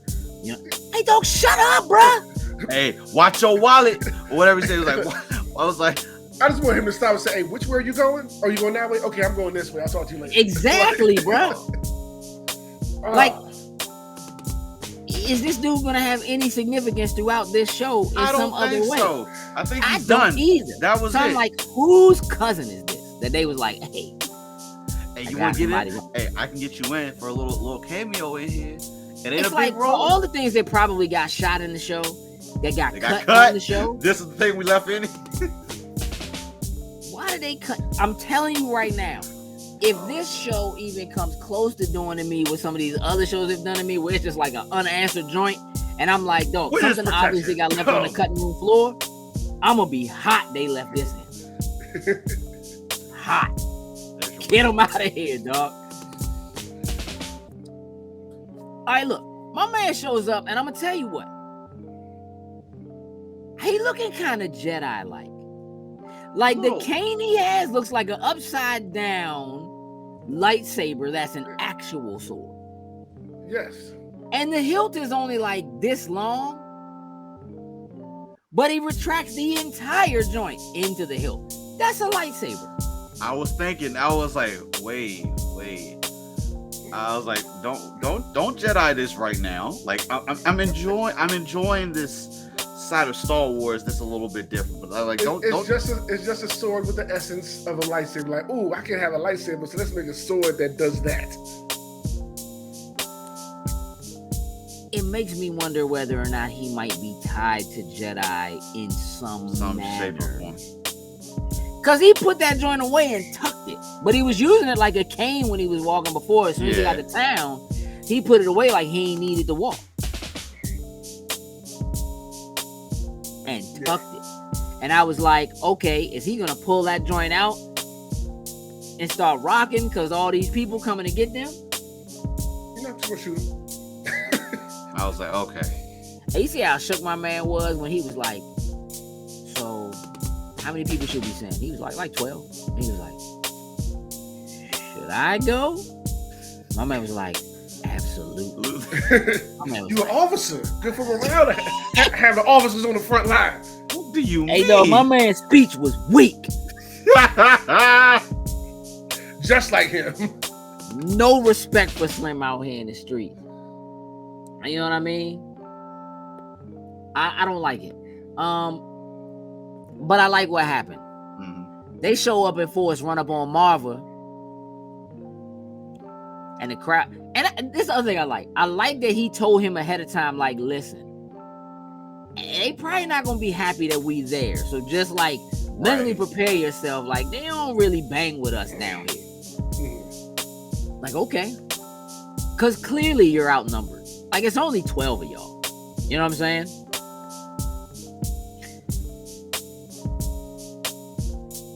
Hey, dog, shut up, bruh. Hey, watch your wallet or whatever he said. I was like, I just want him to stop and say, "Hey, which way are you going? Are you going that way? Okay, I'm going this way. I'll talk to you later." Exactly, bro. Like, is this dude gonna have any significance throughout this show in some other way? So. I think he's done. Don't either. That was so it. I'm like, whose cousin is this? That they was like, hey, you want to get in? Hey, I can get you in for a little cameo in here. It ain't it's a like big role. For all the things that probably got shot in the show, that got cut on the show. This is the thing we left in. Why did they cut? I'm telling you right now, if this show even comes close to doing to me what some of these other shows have done to me, where it's just like an unanswered joint, and I'm like, dog, something obviously got left on the cutting room floor, I'm gonna be hot they left this in. Hot. Get them out of here, dog. All right, look, my man shows up, and I'm gonna tell you what. He looking kind of Jedi-like. Like the cane he has looks like an upside down lightsaber that's an actual sword. Yes. And the hilt is only like this long, but he retracts the entire joint into the hilt. That's a lightsaber. I was like, wait. I was like, don't Jedi this right now. Like I'm enjoying this side of Star Wars that's a little bit different. But I like it's just a sword with the essence of a lightsaber. Like, ooh, I can have a lightsaber, so let's make a sword that does that. It makes me wonder whether or not he might be tied to Jedi in some manner. Shape or form. Cause he put that joint away and tucked it, but he was using it like a cane when he was walking before. As soon as he got to town, he put it away like he ain't needed to walk and tucked it. And I was like, okay, is he gonna pull that joint out and start rocking? Cause all these people coming to get them. You're not too sure. I was like, okay. And you see how shook my man was when he was like, so how many people should we send? He was like 12. And he was like, should I go? My man was like, absolutely. You an officer. Good for morale. Have the officers on the front line. What do you mean? Hey, no, my man's speech was weak. Just like him. No respect for Slim out here in the street. You know what I mean? I don't like it. But I like what happened. Mm-hmm. They show up in force, run up on Marva, and the crowd. And this is the other thing I like. I like that he told him ahead of time, like, listen, they probably not gonna be happy that we there. So just like mentally prepare yourself. Like they don't really bang with us down here. Like okay, because clearly you're outnumbered. Like it's only 12 of y'all. You know what I'm saying?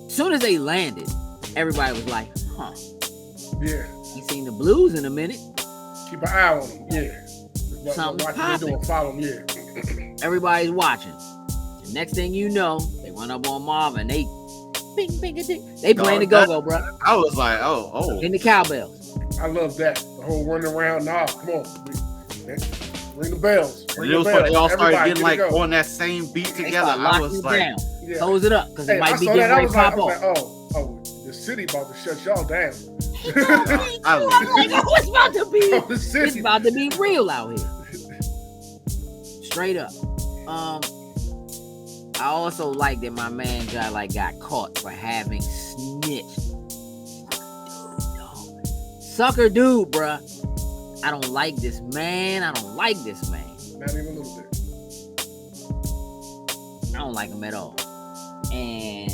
Soon as they landed, everybody was like, huh. Yeah. Ain't seen the Blues in a minute. Keep an eye on them. Yeah. Something's popping. Follow them. Yeah. Everybody's watching. The next thing you know, they run up on Marv and they bing, bing, ding. They playing the go-go, bro. I was like, oh. In the cowbells. I love that. The whole running around. Nah, come on. Ring the bells. It was funny. They all started getting like on that same beat together. I was like, down. Yeah. Close it up because it might be getting ready to pop off. Oh, the city about to shut y'all down. I'm like, it's about to be. It's about to be real out here. Straight up. I also like that my man got caught for having snitched. Sucker dude, bruh. I don't like this man. Not even a little bit. I don't like him at all. And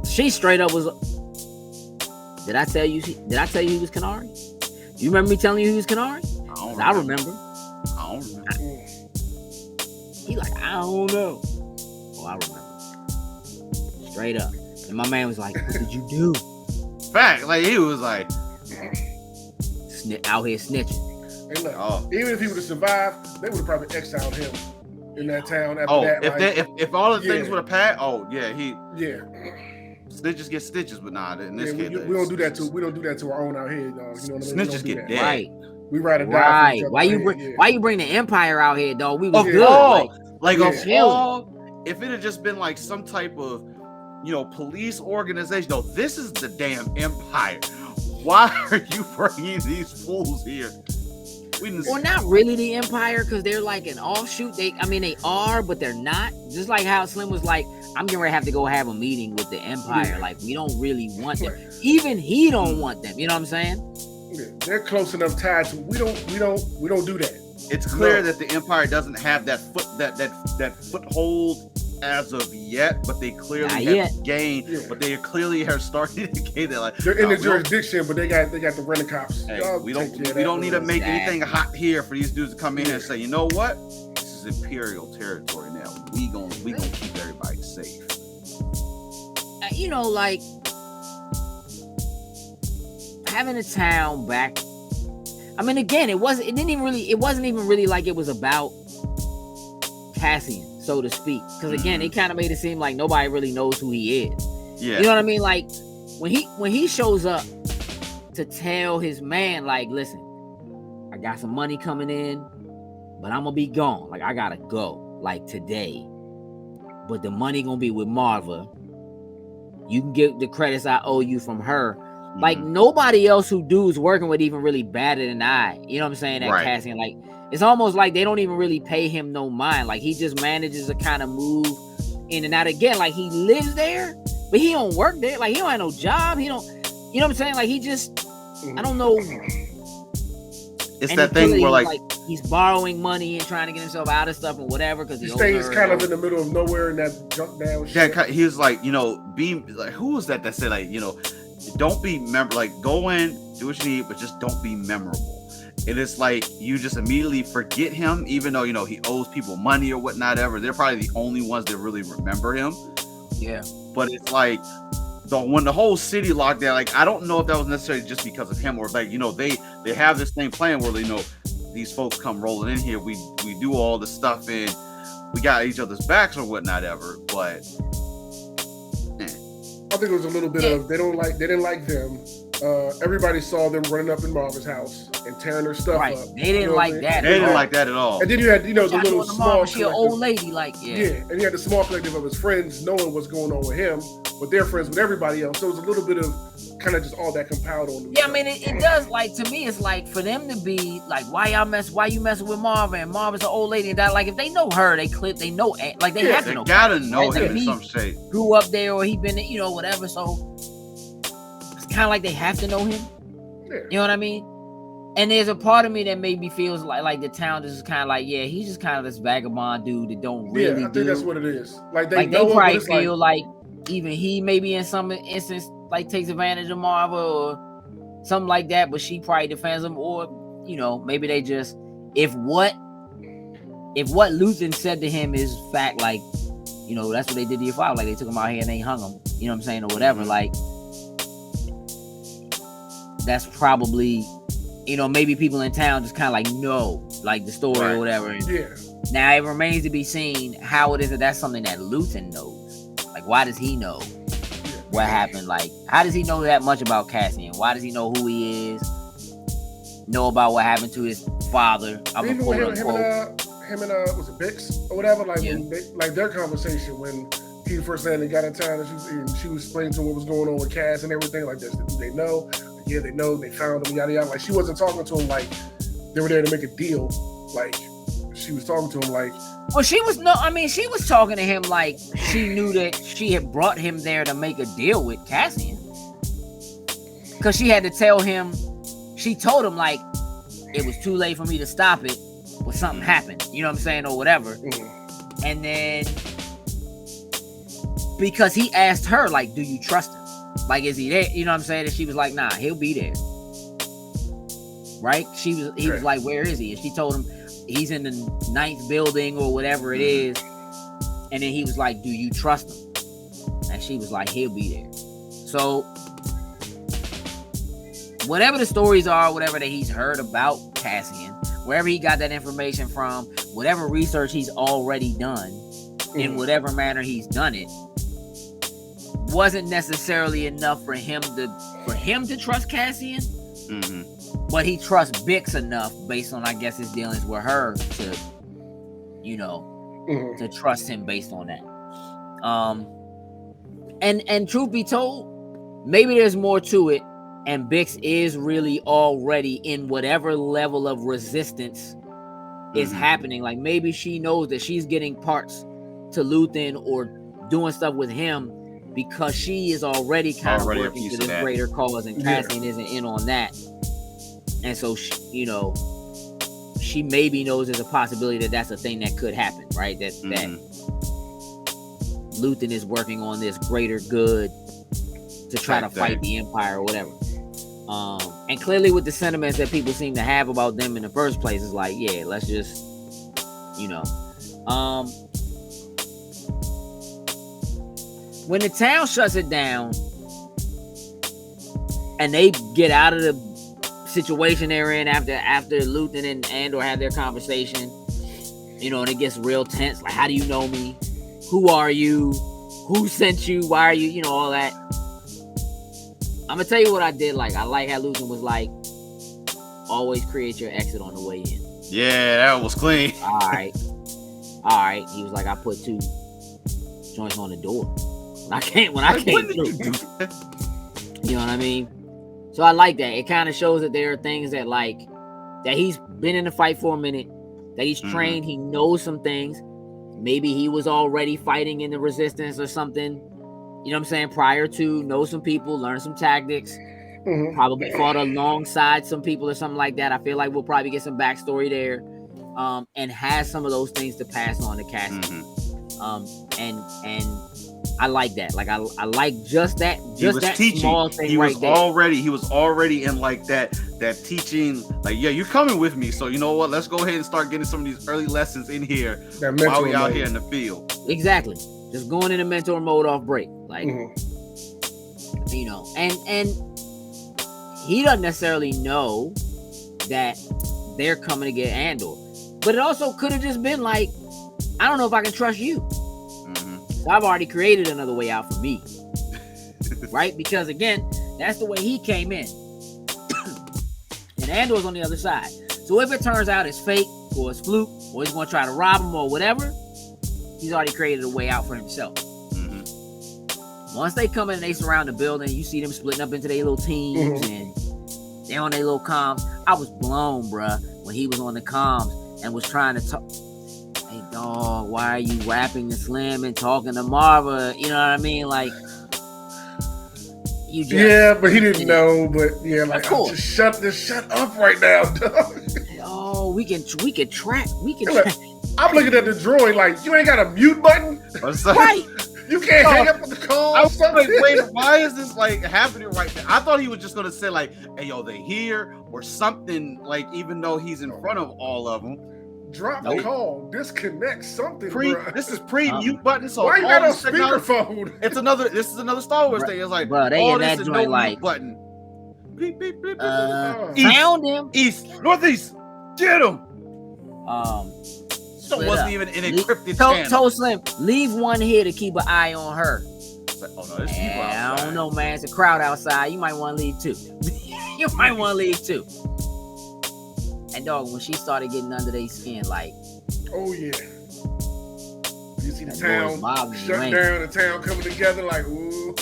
she straight up was. Did I tell you he was Canary? You remember me telling you he was Canary? I remember. I don't remember. He like, I don't know. Oh, I remember. Straight up. And my man was like, what did you do? Fact, like he was like out here snitching. And look, even if he would have survived, they would have probably exiled him in that town after that. If all the things would have passed, he snitches get stitches, but nah, in this case, we don't do that to our own out here, you know what I mean? Snitches get dead. Right. We ride or die. Right. Why you bring the Empire out here, dog? We was good. If it had just been like some type of, police organization, no, this is the damn Empire. Why are you bringing these fools here? Well, not really the Empire, because they're like an offshoot. They are, but they're not. Just like how Slim was like, I'm getting ready to have to go have a meeting with the Empire. Yeah. Like, we don't really want them. Even he don't want them. You know what I'm saying? Yeah, they're close enough tied to. We don't do that. It's clear that the Empire doesn't have that foothold as of yet, but they clearly have gained. Yeah. But they clearly are starting to gain that. Like, they're in the jurisdiction, but they got the rent-a-cops. Hey, we don't need to make anything hot here for these dudes to come in and say, you know what, this is Imperial territory now. We gonna keep everybody safe. Like having a town back. I mean, again, it wasn't even really like it was about Cassian, so to speak. Because again, it kind of made it seem like nobody really knows who he is. Yeah. You know what I mean? Like when he shows up to tell his man, like, listen, I got some money coming in, but I'm gonna be gone. Like, I gotta go, like, today. But the money gonna be with Marva. You can get the credits I owe you from her. Like, nobody else who dude's working with even really batted an eye. You know what I'm saying? That Cassian, like, it's almost like they don't even really pay him no mind. Like, he just manages to kind of move in and out. Again, like, he lives there, but he don't work there. Like, he don't have no job. He don't, you know what I'm saying? Like, he just, I don't know. It's that thing where, like, he's borrowing money and trying to get himself out of stuff and whatever, because he stays kind of in the middle of nowhere in that junk down shit. Yeah, he was like, be like, who was that said, like, don't be like, go in, do what you need, but just don't be memorable. And it's like you just immediately forget him, even though he owes people money or whatnot ever. They're probably the only ones that really remember him. Yeah. But it's like when the whole city locked down, like, I don't know if that was necessarily just because of him, or like, they have this thing playing where these folks come rolling in here, we do all the stuff and we got each other's backs or whatnot ever, but I think it was a little bit of they didn't like them. Everybody saw them running up in Marva's house and tearing her stuff up. They didn't like that. They didn't like that at all. And then you had the little small. She an old lady, like and you had the small collective of his friends knowing what's going on with him, but they're friends with everybody else. So it was a little bit of kind of just all that compiled on them. Yeah, I mean, it does, like, to me, it's like for them to be like, why you messing with Marva, and Marva's an old lady and that, like, if they know her, they know, like, they have to know. They gotta know him in some shape. Grew up there, or he been, whatever. So it's kind of like they have to know him. Yeah. You know what I mean? And there's a part of me that maybe feels like the town is kind of like, he's just kind of this vagabond dude that don't really. Yeah, I think that's what it is. Like they probably feel like even he maybe in some instance like takes advantage of Marva or something like that, but she probably defends him, or maybe they just, if what Luthen said to him is fact, like, that's what they did to your father, like they took him out here and they hung him, you know what I'm saying, or whatever, like that's probably, maybe people in town just kind of like know, like, the story or whatever. Yeah. Now it remains to be seen how it is that that's something that Luthen knows. Like, why does he know what happened? Like, how does he know that much about Cassian? Why does he know who he is? Know about what happened to his father? Even with him and was it Bix or whatever? Like, when they, like, their conversation when he first landed and got in town, and she was explaining to him what was going on with Cass and everything. Like, this, do they know? Yeah, they know. They found him. Yada yada. Like, she wasn't talking to him like they were there to make a deal. Like, she was talking to him like. Well, she was talking to him like she knew that she had brought him there to make a deal with Cassian. Because she had to tell him, she told him, like, it was too late for me to stop it, but something happened. You know what I'm saying? Or whatever. And then because he asked her, like, do you trust him? Like, is he there? You know what I'm saying? And she was like, nah, he'll be there. Right? He was like, where is he? And she told him he's in the 9th building or whatever it is. And then he was like, do you trust him? And she was like, he'll be there. So whatever the stories are, whatever that he's heard about Cassian, wherever he got that information from, whatever research he's already done, in whatever manner he's done it, wasn't necessarily enough for him to trust Cassian. But he trusts Bix enough based on, I guess, his dealings with her to, you know, to trust him based on that. And truth be told, maybe there's more to it, and Bix is really already in whatever level of resistance is happening. Like, maybe she knows that she's getting parts to Luthen or doing stuff with him because she is already kind of working for this greater cause, and Cassian isn't in on that. And so, she maybe knows there's a possibility that that's a thing that could happen, right? That Luthen is working on this greater good to try to fight the Empire or whatever. And clearly with the sentiments that people seem to have about them in the first place, is like, yeah, let's just, you know. When the town shuts it down and they get out of the situation they're in after Luthen and Andor have their conversation, you know, and it gets real tense. Like, how do you know me? Who are you? Who sent you? Why are you? You know, all that. I'm gonna tell you what I did like. I like how Luthen was like, always create your exit on the way in. Yeah, that was clean. All right. He was like, I put 2 joints on the door when I came through. You know what I mean? So I like that. It kind of shows that there are things that, like, that he's been in the fight for a minute, that he's trained, he knows some things. Maybe he was already fighting in the resistance or something, you know what I'm saying, prior to, know some people, learn some tactics, probably fought alongside some people or something like that. I feel like we'll probably get some backstory there, and has some of those things to pass on to Cassian. And I like that. Like, I like just that teaching. Small thing he was there. He was already in like that teaching. Like, yeah, you're coming with me. So you know what? Let's go ahead and start getting some of these early lessons in here while we out here in the field. Exactly. Just going into mentor mode off break. Like, you know, and he doesn't necessarily know that they're coming to get Andor. But it also could have just been like, I don't know if I can trust you. So I've already created another way out for me. Right? Because again, that's the way he came in. And Andor's on the other side. So if it turns out it's fake or it's fluke or he's going to try to rob him or whatever, he's already created a way out for himself. Once they come in and they surround the building, you see them splitting up into their little teams and they're on their little comms. I was blown, bruh, when he was on the comms and was trying to talk. Hey, dog, why are you rapping to Slim and talking to Marva? You know what I mean? Like, you just... Yeah, but he didn't know. But yeah, like, just shut up right now, dog. Oh, we can track. I'm looking at the droid like, you ain't got a mute button? Right. You can't hang up with the call. I was like, wait, why is this like happening right now? I thought he was just gonna say like, hey, yo, they here or something, like, even though he's in front of all of them. Drop the call, disconnect something. This is pre-mute button. So why you got on speakerphone? This is another Star Wars thing. It's like, bro, they in that joint like button. Beep, beep, beep, found him. East, northeast, get him. So it wasn't even an encrypted channel. Told Slim, leave one here to keep an eye on her. Like, oh no, there's people outside. I don't know, man. It's a crowd outside. You might want to leave too. And dog, when she started getting under their skin, like, oh yeah, you see the town shut down, the town coming together, like, ooh,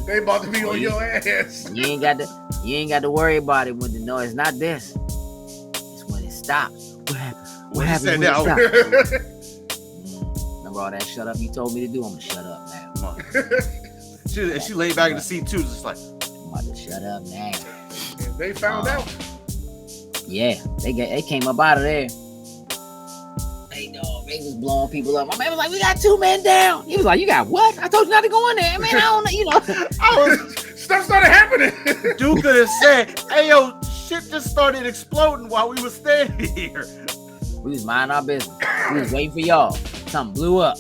they about to be on your ass. You ain't got to worry about it when the noise. It's not this. It's when it stops. What happened? When it stopped? Remember all that shut up you told me to do? I'm gonna shut up now. She laid back in the seat too, just like, I'm about to shut up now. And they found out. Yeah, they came up out of there. Hey, dog, they was blowing people up. My man was like, we got 2 men down. He was like, you got what? I told you not to go in there. Man, I don't know, you know. Stuff started happening. Dude could have said, hey, yo, shit just started exploding while we were standing here. We was minding our business. We was waiting for y'all. Something blew up.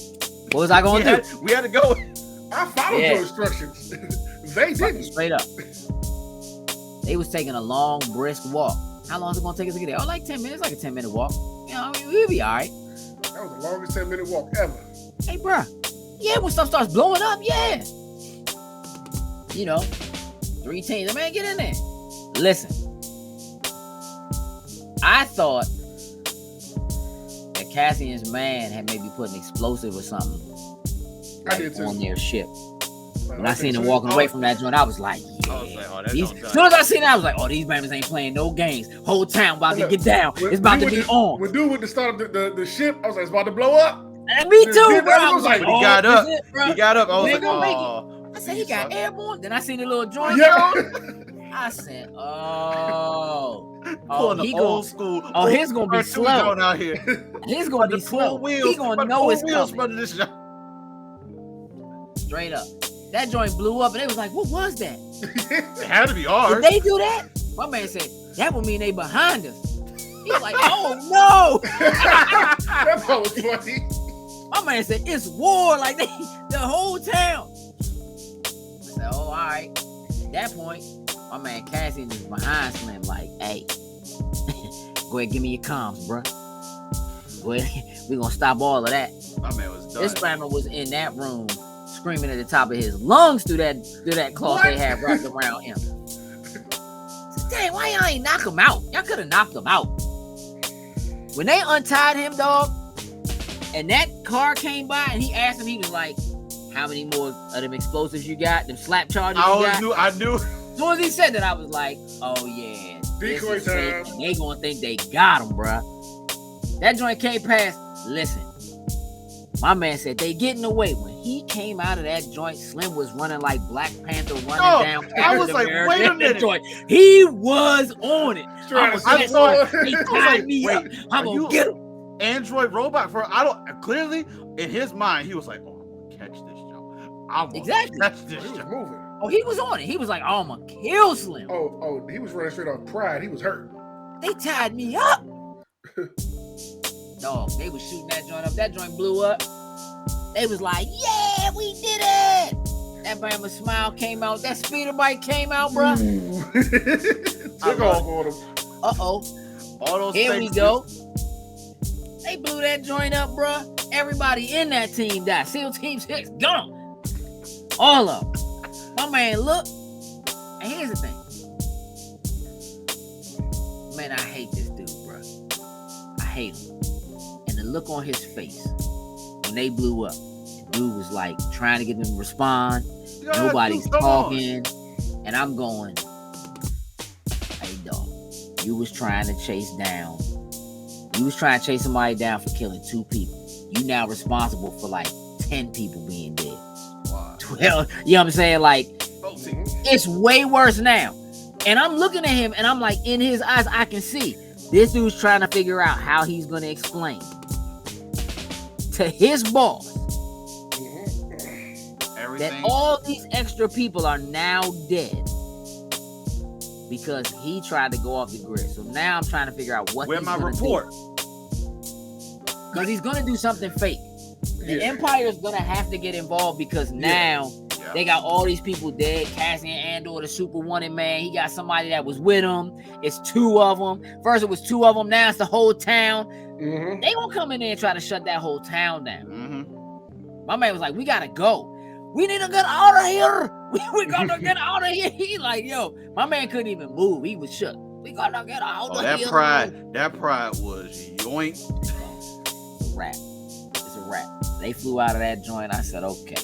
What was I going to do? We had to go. I followed your instructions. They didn't. Straight up. They was taking a long, brisk walk. How long is it going to take us to get there? Oh, like 10 minutes. Like a 10-minute walk. You know, I mean, we'll be all right. That was the longest 10-minute walk ever. Hey, bruh. Yeah, when stuff starts blowing up, yeah. You know, 3 teams. Man, get in there. Listen. I thought that Cassian's man had maybe put an explosive or something on their ship. When I seen them walking away from that joint, I was like, yeah. As soon as I seen that, I was like, oh, these members ain't playing no games. Whole town about to get down. It's about to be on. When dude with the start of the ship, I was like, it's about to blow up. And me too, bro. I was like, he got up. He got up. I was like, oh. I said, he got airborne. Then I seen the little joint on. I said, he old school. Oh, his gonna be slow out here. His gonna be slow. He gonna know it's coming. Straight up. That joint blew up, and they was like, what was that? It had to be ours. Did they do that? My man said, that would mean they behind us. He was like, oh, no. That was funny. My man said, it's war. Like, the whole town. I said, oh, all right. At that point, my man Cassian is behind Slim, like, hey, go ahead, give me your comms, bro. Go ahead. We're going to stop all of that. My man was done. This Spammer was in that room screaming at the top of his lungs through that cloth they had wrapped around him. Dang, why y'all ain't knock him out? Y'all could have knocked him out. When they untied him, dog, and that car came by and he asked him, he was like, how many more of them explosives you got? Them slap charges you got? I knew. As soon as he said that, I was like, oh yeah. Decoy time. And they gonna think they got him, bruh. That joint came past. Listen. My man said they getting away. When he came out of that joint, Slim was running like Black Panther running down. I was like, wait a minute. Joint. He was on it. I thought he tied me up. I'm gonna get him. Android robot clearly in his mind, he was like, oh, I'm gonna catch this jump. I'm gonna catch this jump. Moving. Oh, he was on it. He was like, oh, I'm gonna kill Slim. Oh, he was running straight off pride. He was hurt. They tied me up. Dog, they was shooting that joint up. That joint blew up. They was like, yeah, we did it. That Bama smile came out. That speeder bike came out, bro. Took off on him. Uh-oh. All those Here we go. They blew that joint up, bro. Everybody in that team died. SEAL Team 6, gone. All of them. My man, look. And here's the thing. Man, I hate this dude, bro. I hate him. And the look on his face when they blew up, the dude was like trying to get them to respond. Nobody's talking. And I'm going, hey, dog, you was trying to chase somebody down for killing 2 people. You now responsible for like 10 people being dead. Wow. 12, you know what I'm saying? Like, it's way worse now. And I'm looking at him and I'm like, in his eyes, I can see this dude's trying to figure out how he's going to explain to his boss that all these extra people are now dead because he tried to go off the grid. So now I'm trying to figure out what he's going to do. Because he's going to do something fake. The Empire is going to have to get involved because now they got all these people dead. Cassian Andor, the super wanted man. He got somebody that was with him. It's 2 of them. First it was 2 of them. Now it's the whole town. Mm-hmm. They gonna come in there and try to shut that whole town down. Mm-hmm. My man was like, we gotta go. We need to get out of here. We gotta get out of here. He like, yo, my man couldn't even move. He was shook. We gotta get out of here. That pride was yoink. It's a wrap. It's a wrap. They flew out of that joint. I said, okay.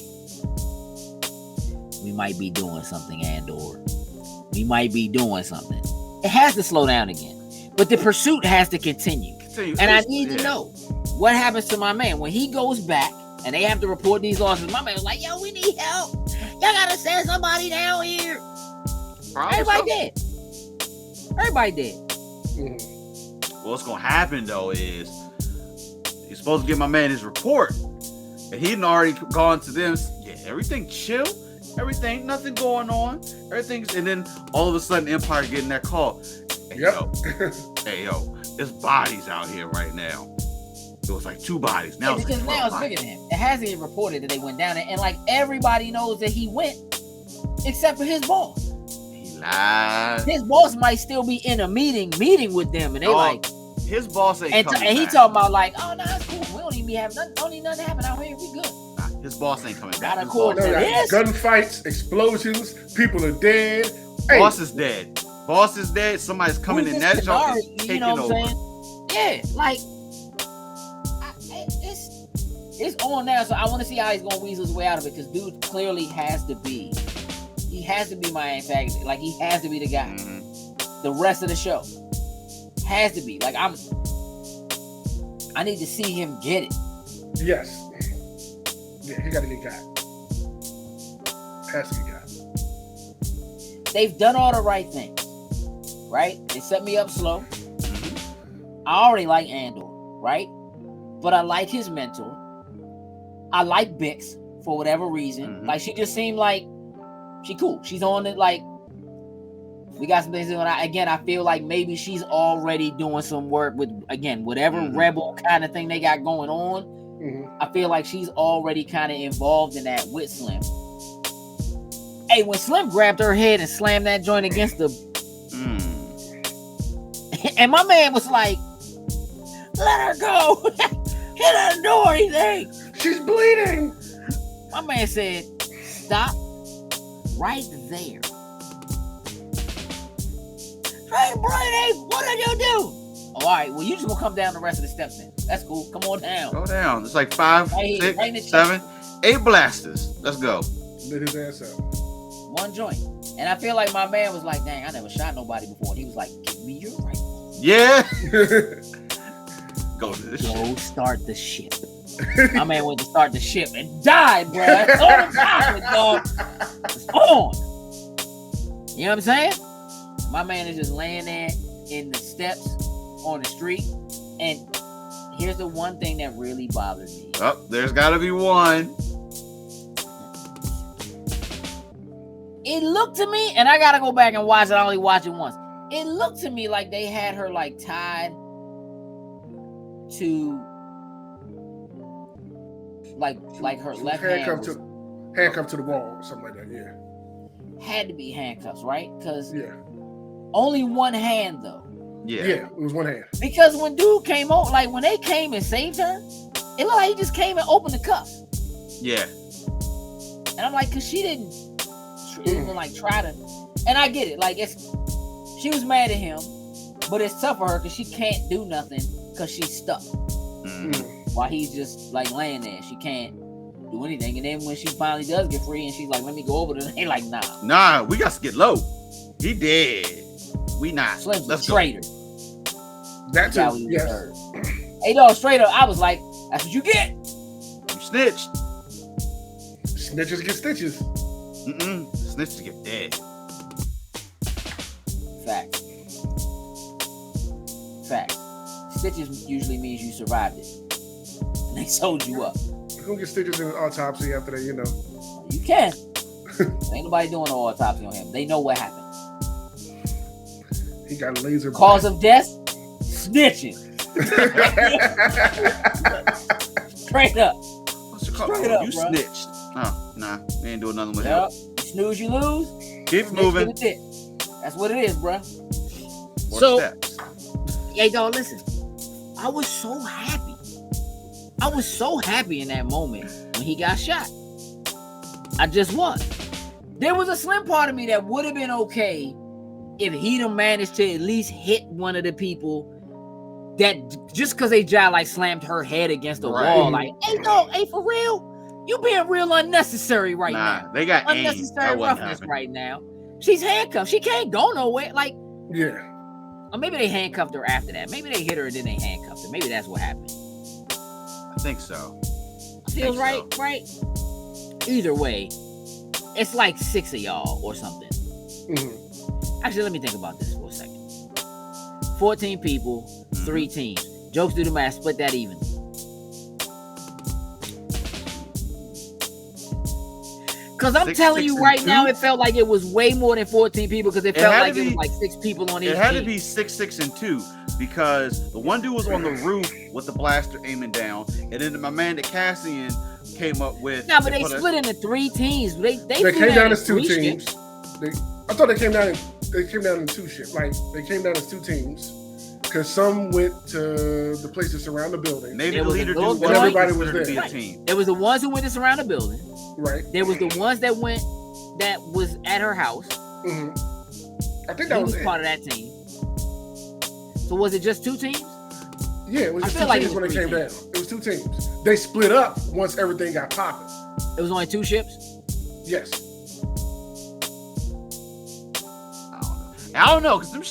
We might be doing something, Andor. We might be doing something. It has to slow down again. But the pursuit has to continue. And I need to know what happens to my man when he goes back and they have to report these losses. My man was like, yo, we need help. Y'all gotta send somebody down here. Everybody did. Everybody did. What's gonna happen though is You're supposed to give my man his report. And he'd already gone to them. Yeah, everything chill. Everything, nothing going on. Everything's, and then all of a sudden, Empire getting that call. Hey, yo, there's bodies out here right now. It was like 2 bodies. Now it's because like now it's bigger than him. It hasn't even reported that they went down there, and like everybody knows that he went, except for his boss. He lied. His boss might still be in a meeting with them, and they like his boss ain't coming and he back. talking about like, oh no, it's cool. We don't even be having nothing. Don't need nothing to happen out here. We good. Nah, his boss ain't coming back. Gunfights, explosions, people are dead. Boss is dead. Boss is dead. Somebody's coming in that joint and taking over. Yeah, like it's on now. So I want to see how he's gonna weasel his way out of it, because dude clearly has to be. He has to be my antagonist. Like he has to be the guy. Mm-hmm. The rest of the show has to be. Like I need to see him get it. Yes. Yeah, he got to get got. Has to get got. They've done all the right things, right? They set me up slow. I already like Andor, right? But I like his mentor. I like Bix for whatever reason. Mm-hmm. Like she just seemed like she cool. She's on it. Like we got some things going on. Again, I feel like maybe she's already doing some work with whatever rebel kind of thing they got going on. Mm-hmm. I feel like she's already kind of involved in that with Slim. Hey, when Slim grabbed her head and slammed that joint against the, and my man was like, "Let her go! He doesn't do anything. She's bleeding." My man said, "Stop right there." Hey, Brady, what did you do? Oh, all right, well, you just gonna come down the rest of the steps then. That's cool. Come on down. Go down. It's like 5, 6, 7, 8 blasters. Let's go. Lit his ass up. One joint. And I feel like my man was like, dang, I never shot nobody before. And he was like, give me your rifle. Yeah. Go to the ship. Go start the ship. My man went to start the ship and died, bro. That's all the time, dog. It's on. You know what I'm saying? My man is just laying there in the steps on the street. And here's the one thing that really bothered me. Oh, there's got to be one. It looked to me, and I gotta go back and watch it. I only watched it once. It looked to me like they had her like tied to like her left hand handcuffed to the wall or something like that. Yeah, had to be handcuffs, right? Because only one hand though. Yeah, it was one hand. Because when dude came over, like when they came and saved her, it looked like he just came and opened the cuffs. Yeah, and I'm like, cause she didn't even like try to, and I get it, like she was mad at him, but it's tough for her because she can't do nothing because she's stuck. While he's just like laying there, she can't do anything. And then when she finally does get free and she's like, let me go over there, they like, nah, we got to get low. He dead. We not. Slim's a traitor. That's how he was. Hey dog, straight up, I was like, that's what you get. You snitched. Snitches get stitches. Snitches get dead. Fact. Stitches usually means you survived it. And they sold you up. You're going to get stitches in an autopsy after that, you know. You can. Ain't nobody doing an autopsy on him. They know what happened. He got laser. Cause of death? Snitching. Straight up. What's your call? You bro. Snitched. Oh, nah. We ain't doing nothing with him. You snooze, you lose. Keep moving. That's what it is, bro. 4 steps. Hey, dog, listen. I was so happy. I was so happy in that moment when he got shot. I just was. There was a slim part of me that would have been okay if he'd have managed to at least hit one of the people that just because they just like slammed her head against the wall. Like, hey, dog, hey, for real? You being real unnecessary right now. They got unnecessary roughness right now. She's handcuffed. She can't go nowhere. Like, yeah. Or maybe they handcuffed her after that. Maybe they hit her and then they handcuffed her. Maybe that's what happened. I think so. Feels right, right? Either way, it's like 6 of y'all or something. Actually, let me think about this for a second. 14 people, 3 teams. Jokes do the math, split that evenly. Because I'm telling you right now, it felt like it was way more than 14 people because it felt like it was like 6 people on each team. It had to be 6, 6, and 2 because the one dude was on the roof with the blaster aiming down, and then my man, the Cassian, came up with. No, but they split into 3 teams. They came down as 2 teams. I thought they came down in 2 ships. Like they came down as 2 teams. Because some went to the place to surround the building. Maybe the leader knew and everybody was there. Right. There was the ones who went to surround the building. Right. There was the ones that was at her house. Mm-hmm. I think that was part of that team. So was it just 2 teams? Yeah, it was just 2 teams when it came down. It was 2 teams. They split up once everything got popping. It was only 2 ships? Yes. I don't know, because them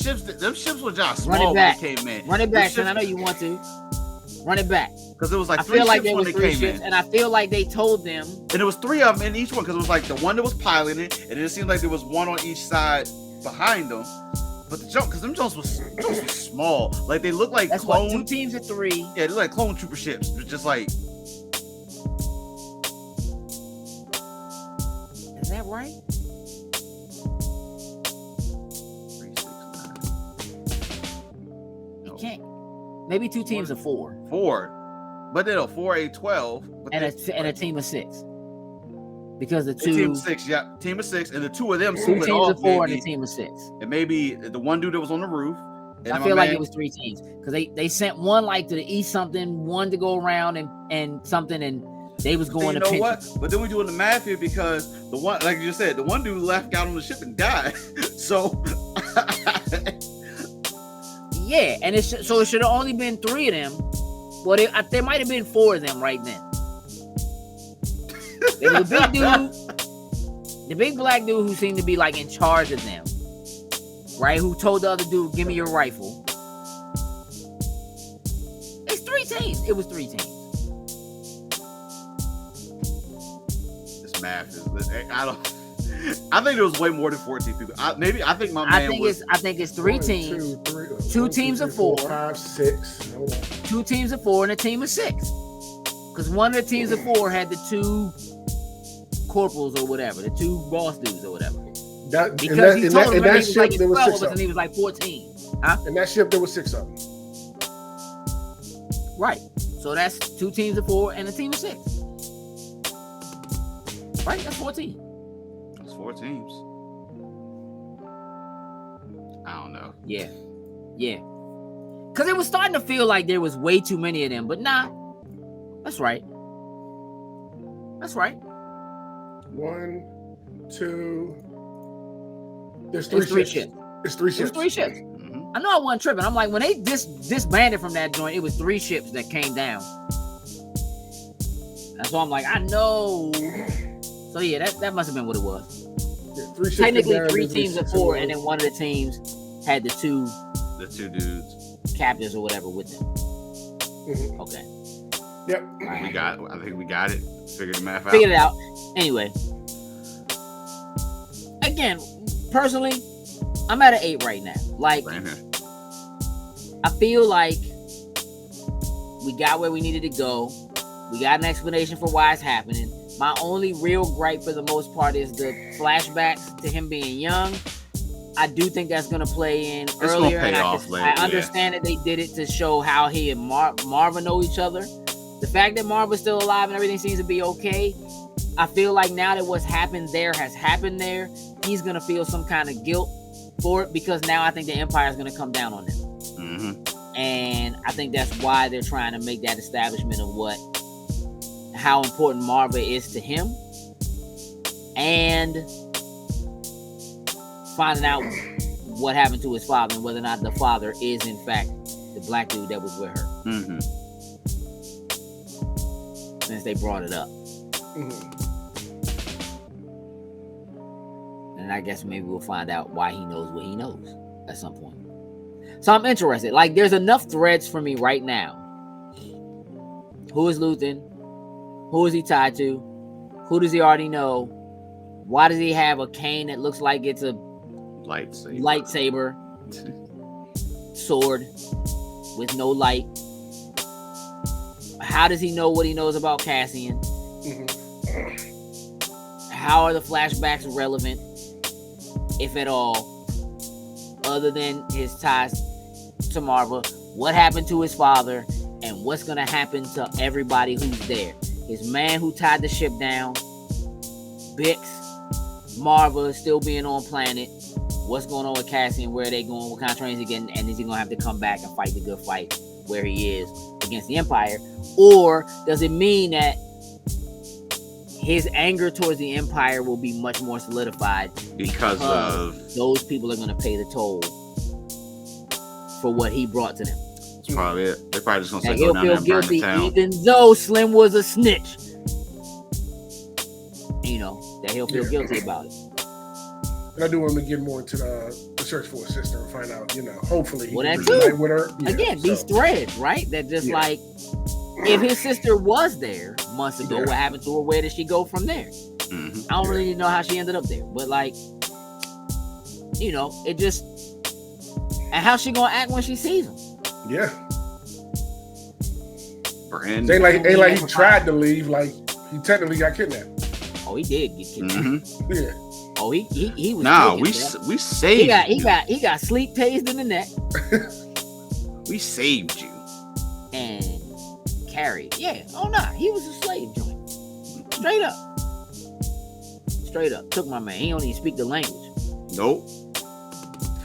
ships were just small when they came in. Run it back, son. I know you want to. Run it back. Because it was like 3 ships when they came in. And I feel like they told them. And it was 3 of them in each one, because it was like the one that was piloting it, and it seemed like there was one on each side behind them. But the jump, because them jumps was small. Like they looked like that's clone. 2 teams of 3. Yeah, they look like clone trooper ships. They're just like. Is that right? 3, 6, 9. You can't. Maybe 2 teams of 4. 4. But then 4, 8, 12. And a team of 6. Because the 2 team of 6, yeah, team of 6, and the 2 of them 2 teams of 4 and a team of 6. And maybe the one dude that was on the roof. I feel like it was 3 teams because they sent one like to the east something, one to go around and something, and they was going to. You know what? But then we're doing the math here because the one, like you just said, the one dude left out on the ship and died. So. Yeah, and it should have only been 3 of them. Well, there might have been 4 of them right then. There was a big dude, the big black dude who seemed to be like in charge of them, right? Who told the other dude, "Give me your rifle." It's 3 teams. It was 3 teams. This math is. I think there was way more than 14 people. I think my man was. I think it's 3 teams. 2 teams of 4. 5, 6. 2 teams of 4 and a team of 6. Because one of the teams of 4 had the 2 corporals or whatever, the 2 boss dudes or whatever. Because he told him that ship there was 6 of them, and he was like 14. Huh? In that ship there was 6 of them. Right. So that's 2 teams of 4 and a team of 6. Right? That's 14. That's 4 teams. I don't know. Yeah. Because it was starting to feel like there was way too many of them, but nah. That's right. 1, 2. There's 3 ships. It's 3 ships. It was 3 ships. Mm-hmm. I know I wasn't tripping. I'm like, when they disbanded from that joint, it was 3 ships that came down. That's why I'm like, I know. So yeah, that must have been what it was. Yeah, 3 ships. Technically 3 teams of 4, and then one of the teams had the 2 dudes, captives or whatever with them. Mm-hmm. Okay. Yep. Right. I think we got it. Figured the math out. Figured it out. Anyway. Again, personally, I'm at an 8 right now. Like, I feel like we got where we needed to go. We got an explanation for why it's happening. My only real gripe for the most part is the flashbacks to him being young. I do think that's going to play in earlier. And I understand that they did it to show how he and Marva know each other. The fact that Marva's still alive and everything seems to be okay, I feel like now that what's happened there has happened there, he's going to feel some kind of guilt for it because now I think the Empire is going to come down on them. Mm-hmm. And I think that's why they're trying to make that establishment of how important Marva is to him and finding out what happened to his father and whether or not the father is in fact the black dude that was with her. Mm-hmm. Since they brought it up. Mm-hmm. And I guess maybe we'll find out why he knows what he knows at some point. So I'm interested. Like, there's enough threads for me right now. Who is Luthen? Who is he tied to? Who does he already know? Why does he have a cane that looks like it's a lightsaber sword with no light? How does he know what he knows about Cassian? Mm-hmm. how are the flashbacks relevant, if at all, other than his ties to Marva? What happened to his father, and what's going to happen to everybody who's there? His man who tied the ship down, Bix, Marva still being on planet. What's going on with Cassian? Where are they going? What kind of training is he getting? And is he going to have to come back and fight the good fight where he is against the Empire? Or does it mean that his anger towards the Empire will be much more solidified because of those people are going to pay the toll for what he brought to them? That's probably it. They're probably just going to say He'll go down there feel and burn the guilty town. even though Slim was a snitch. You know, that he'll feel guilty about it. And I do want to get more into the search for his sister and find out, hopefully he Well, can that too. reunite with her. Yeah, Again, these threads, right? That just like, if his sister was there months ago, what happened to her? Where did she go from there? Mm-hmm. I don't really know how she ended up there, but like, it just, and how she gonna act when she sees him? Yeah. Brand Ain't like he tried to leave. Like he technically got kidnapped. Oh, he did get kidnapped. Mm-hmm. Yeah. Oh, he was. Nah, taken, we saved he got sleep tased in the neck we saved you. and carried. Yeah. Oh nah, he was a slave joint. Straight up. Took my man. He don't even speak the language. Nope.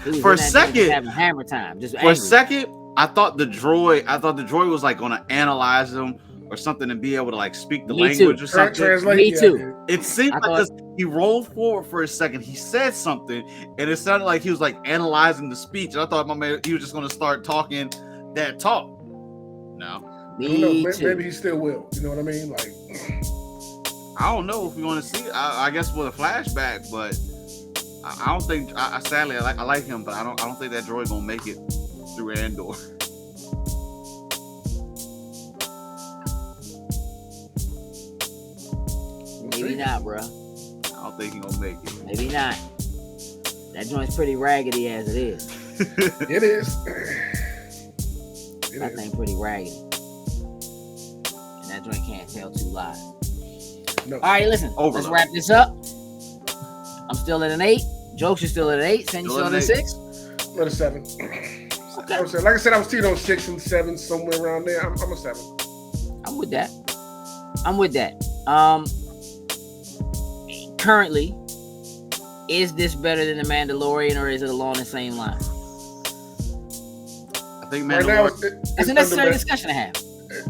He was For in a that joint second- just having hammer time. Just For angry. a second, I thought the droid was like gonna analyze him or something and be able to like speak the Me language too. or something. Translate. Me Yeah, too. It seemed I like thought- this, he rolled forward for a second. He said something, and it sounded like he was like analyzing the speech. And I thought my man he was just gonna start talking that talk. No, I don't know. Me too. Maybe he still will. You know what I mean? Like, I don't know if we want to see it. I guess with a flashback, but I don't think. Sadly, I like him, but I don't think that droid gonna make it through Andor. Maybe not, bro. I don't think he gonna make it. Maybe not. That joint's pretty raggedy as it is. it is. That thing pretty raggedy. And that joint can't tell two lies. No. All right, listen. Overload. Let's wrap this up. I'm still at an 8. Jokes are still at an 8. Sandy's still at a 6. Not a 7. Okay. Like I said, I was teetering on 6 and 7, somewhere around there. I'm a 7. I'm with that. Currently, is this better than The Mandalorian, or is it along the same line? I think Right now, Mandalorian. It's a necessary discussion to have.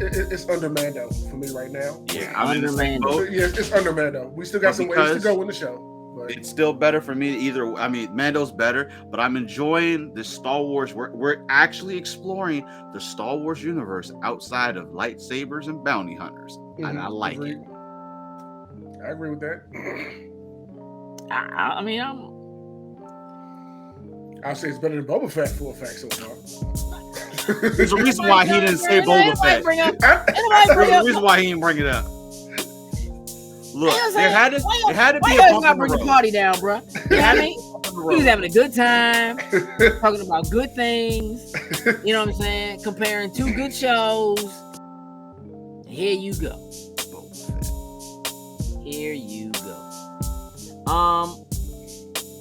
It's under Mando for me right now. Yeah, I'm in the Under same Mando. boat. Yeah, it's under Mando. We still got But some ways to because- go in the show. But It's still better for me either. I mean, Mando's better, but I'm enjoying the Star Wars. We're actually exploring the Star Wars universe outside of lightsabers and bounty hunters, and I like it. I agree with that. I mean, I'll say it's better than Boba Fett for a fact so far. There's a reason why he didn't say Boba Fett. There's a reason why he didn't bring it up. Look, it had to be a bump not in the bring the road. party down, bro? You know what I mean? He was Road. having a good time, talking about good things. You know what I'm saying? Comparing two good shows. Here you go. Here you go.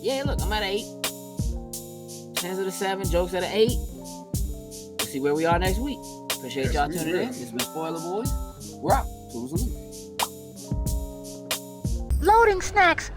Yeah, look, I'm at an 8. Chance at a 7, jokes at an 8. We'll see where we are next week. Appreciate y'all Yes, we tuning in. will. This has been Spoiler Boys. We're out. Toodles-a-loo. Loading snacks.